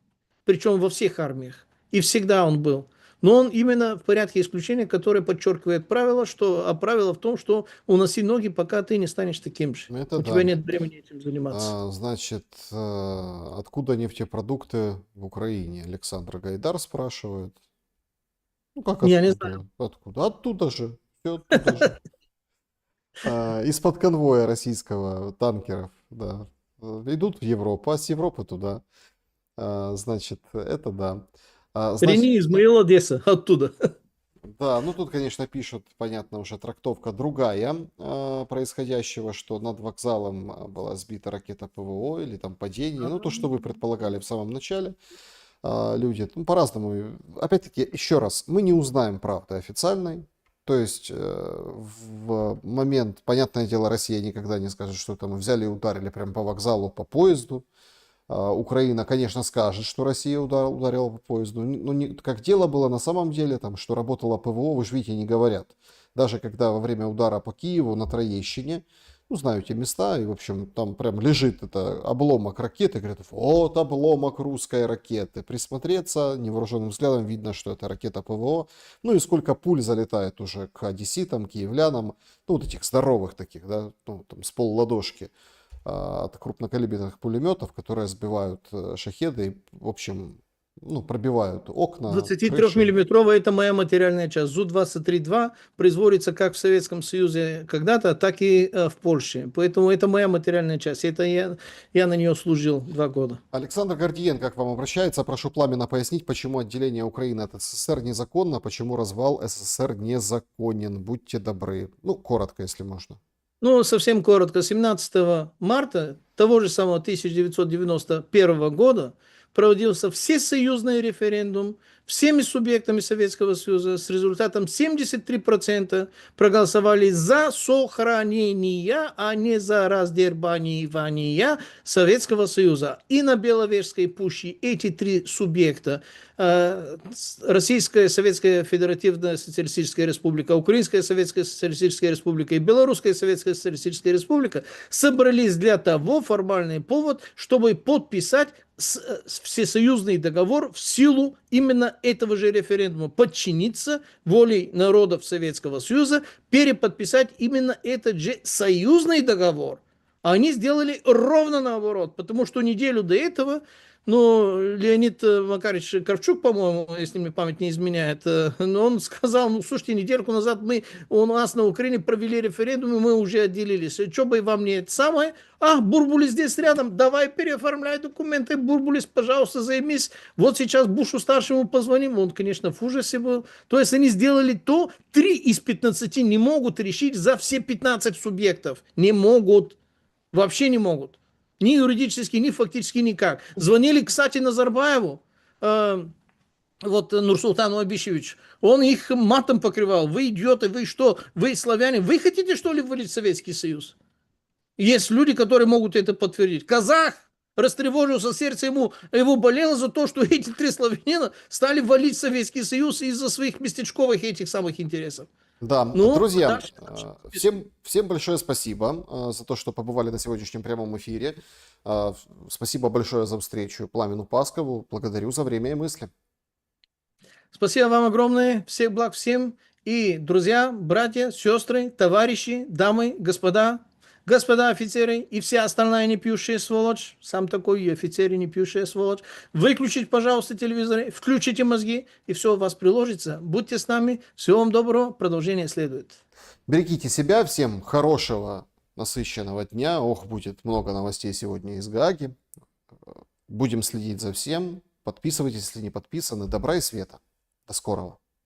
причем во всех армиях, и всегда он был. Но он именно в порядке исключения, которое подчеркивает правило, а правило в том, что уноси ноги, пока ты не станешь таким же. Это У тебя да. нет времени этим заниматься. Значит, откуда нефтепродукты в Украине? Александр Гайдар спрашивает. Ну как Я не знаю. откуда? Откуда? Оттуда же. Все оттуда же. Из-под конвоя российского танкеров, да. Идут в Европу, а с Европы туда. Значит, это да. Значит, Рени, Измаил, Одесса, оттуда. да, ну тут, конечно, пишут, понятно, уже трактовка другая происходящего, что над вокзалом была сбита ракета ПВО или там падение. Ну, то, что вы предполагали в самом начале. Люди ну, по-разному. Опять-таки, еще раз, мы не узнаем правды официальной. То есть в момент, понятное дело, Россия никогда не скажет, что там взяли и ударили прямо по вокзалу, по поезду. Украина, конечно, скажет, что Россия ударила по поезду. Но как дело было на самом деле, там, что работало ПВО, вы же видите, не говорят. Даже когда во время удара по Киеву на Троещине, ну, знаю те места, и, в общем, там прям лежит это обломок ракеты, говорят, вот обломок русской ракеты. Присмотреться невооруженным взглядом видно, что это ракета ПВО. Ну и сколько пуль залетает уже к одесситам, киевлянам, ну, вот этих здоровых таких, да, ну, там, с полладошки от крупнокалиберных пулеметов, которые сбивают шахеды и, в общем, ну, пробивают окна, крыши. 23-миллиметровая – это моя материальная часть. ЗУ-23-2 производится как в Советском Союзе когда-то, так и в Польше. Поэтому это моя материальная часть. Это я на нее служил 2 года. Александр Гордиенко к вам обращается. Прошу пламенно пояснить, почему отделение Украины от СССР незаконно, почему развал СССР незаконен. Будьте добры. Ну, коротко, если можно. Ну, совсем коротко. 17 марта того же самого 1991 года проводился всесоюзный референдум всеми субъектами Советского Союза. С результатом 73% проголосовали за сохранение, а не за раздербанивание Советского Союза. И на Беловежской пуще эти 3 субъекта Российская Советская Федеративная Социалистическая Республика, Украинская Советская Социалистическая Республика и Белорусская Советская Социалистическая Республика собрались для того, формальный повод, чтобы подписать всесоюзный договор в силу именно этого же референдума, подчиниться воле народов Советского Союза, переподписать именно этот же союзный договор. А они сделали ровно наоборот, потому что неделю до этого Леонид Макарович Кравчук, по-моему, если мне память не изменяет, он сказал, слушайте, недельку назад у нас на Украине провели референдум, и мы уже отделились. Что бы вам не это самое? Бурбулис здесь рядом, давай переоформляй документы, Бурбулис, пожалуйста, займись. Вот сейчас Бушу-старшему позвоним, он, конечно, в ужасе был. То есть они сделали то, 3 из 15 не могут решить за все 15 субъектов. Не могут. Вообще не могут. Ни юридически, ни фактически никак. Звонили, кстати, Назарбаеву, Нурсултану Абишевичу. Он их матом покрывал. Вы идиоты, вы что? Вы славяне. Вы хотите, что ли, ввалить в Советский Союз? Есть люди, которые могут это подтвердить. Казах растревожился, сердце его болело за то, что эти 3 славянина стали валить в Советский Союз из-за своих местечковых этих самых интересов. Да, друзья, всем большое спасибо за то, что побывали на сегодняшнем прямом эфире. Спасибо большое за встречу Пламену Паскову. Благодарю за время и мысли. Спасибо вам огромное. Всех благ всем. И друзья, братья, сестры, товарищи, дамы, господа офицеры и вся остальная непьющая сволочь, сам такой и офицеры непьющая сволочь, выключите, пожалуйста, телевизоры, включите мозги, и все у вас приложится. Будьте с нами. Всего вам доброго. Продолжение следует. Берегите себя. Всем хорошего, насыщенного дня. Ох, будет много новостей сегодня из Гааги. Будем следить за всем. Подписывайтесь, если не подписаны. Добра и света. До скорого.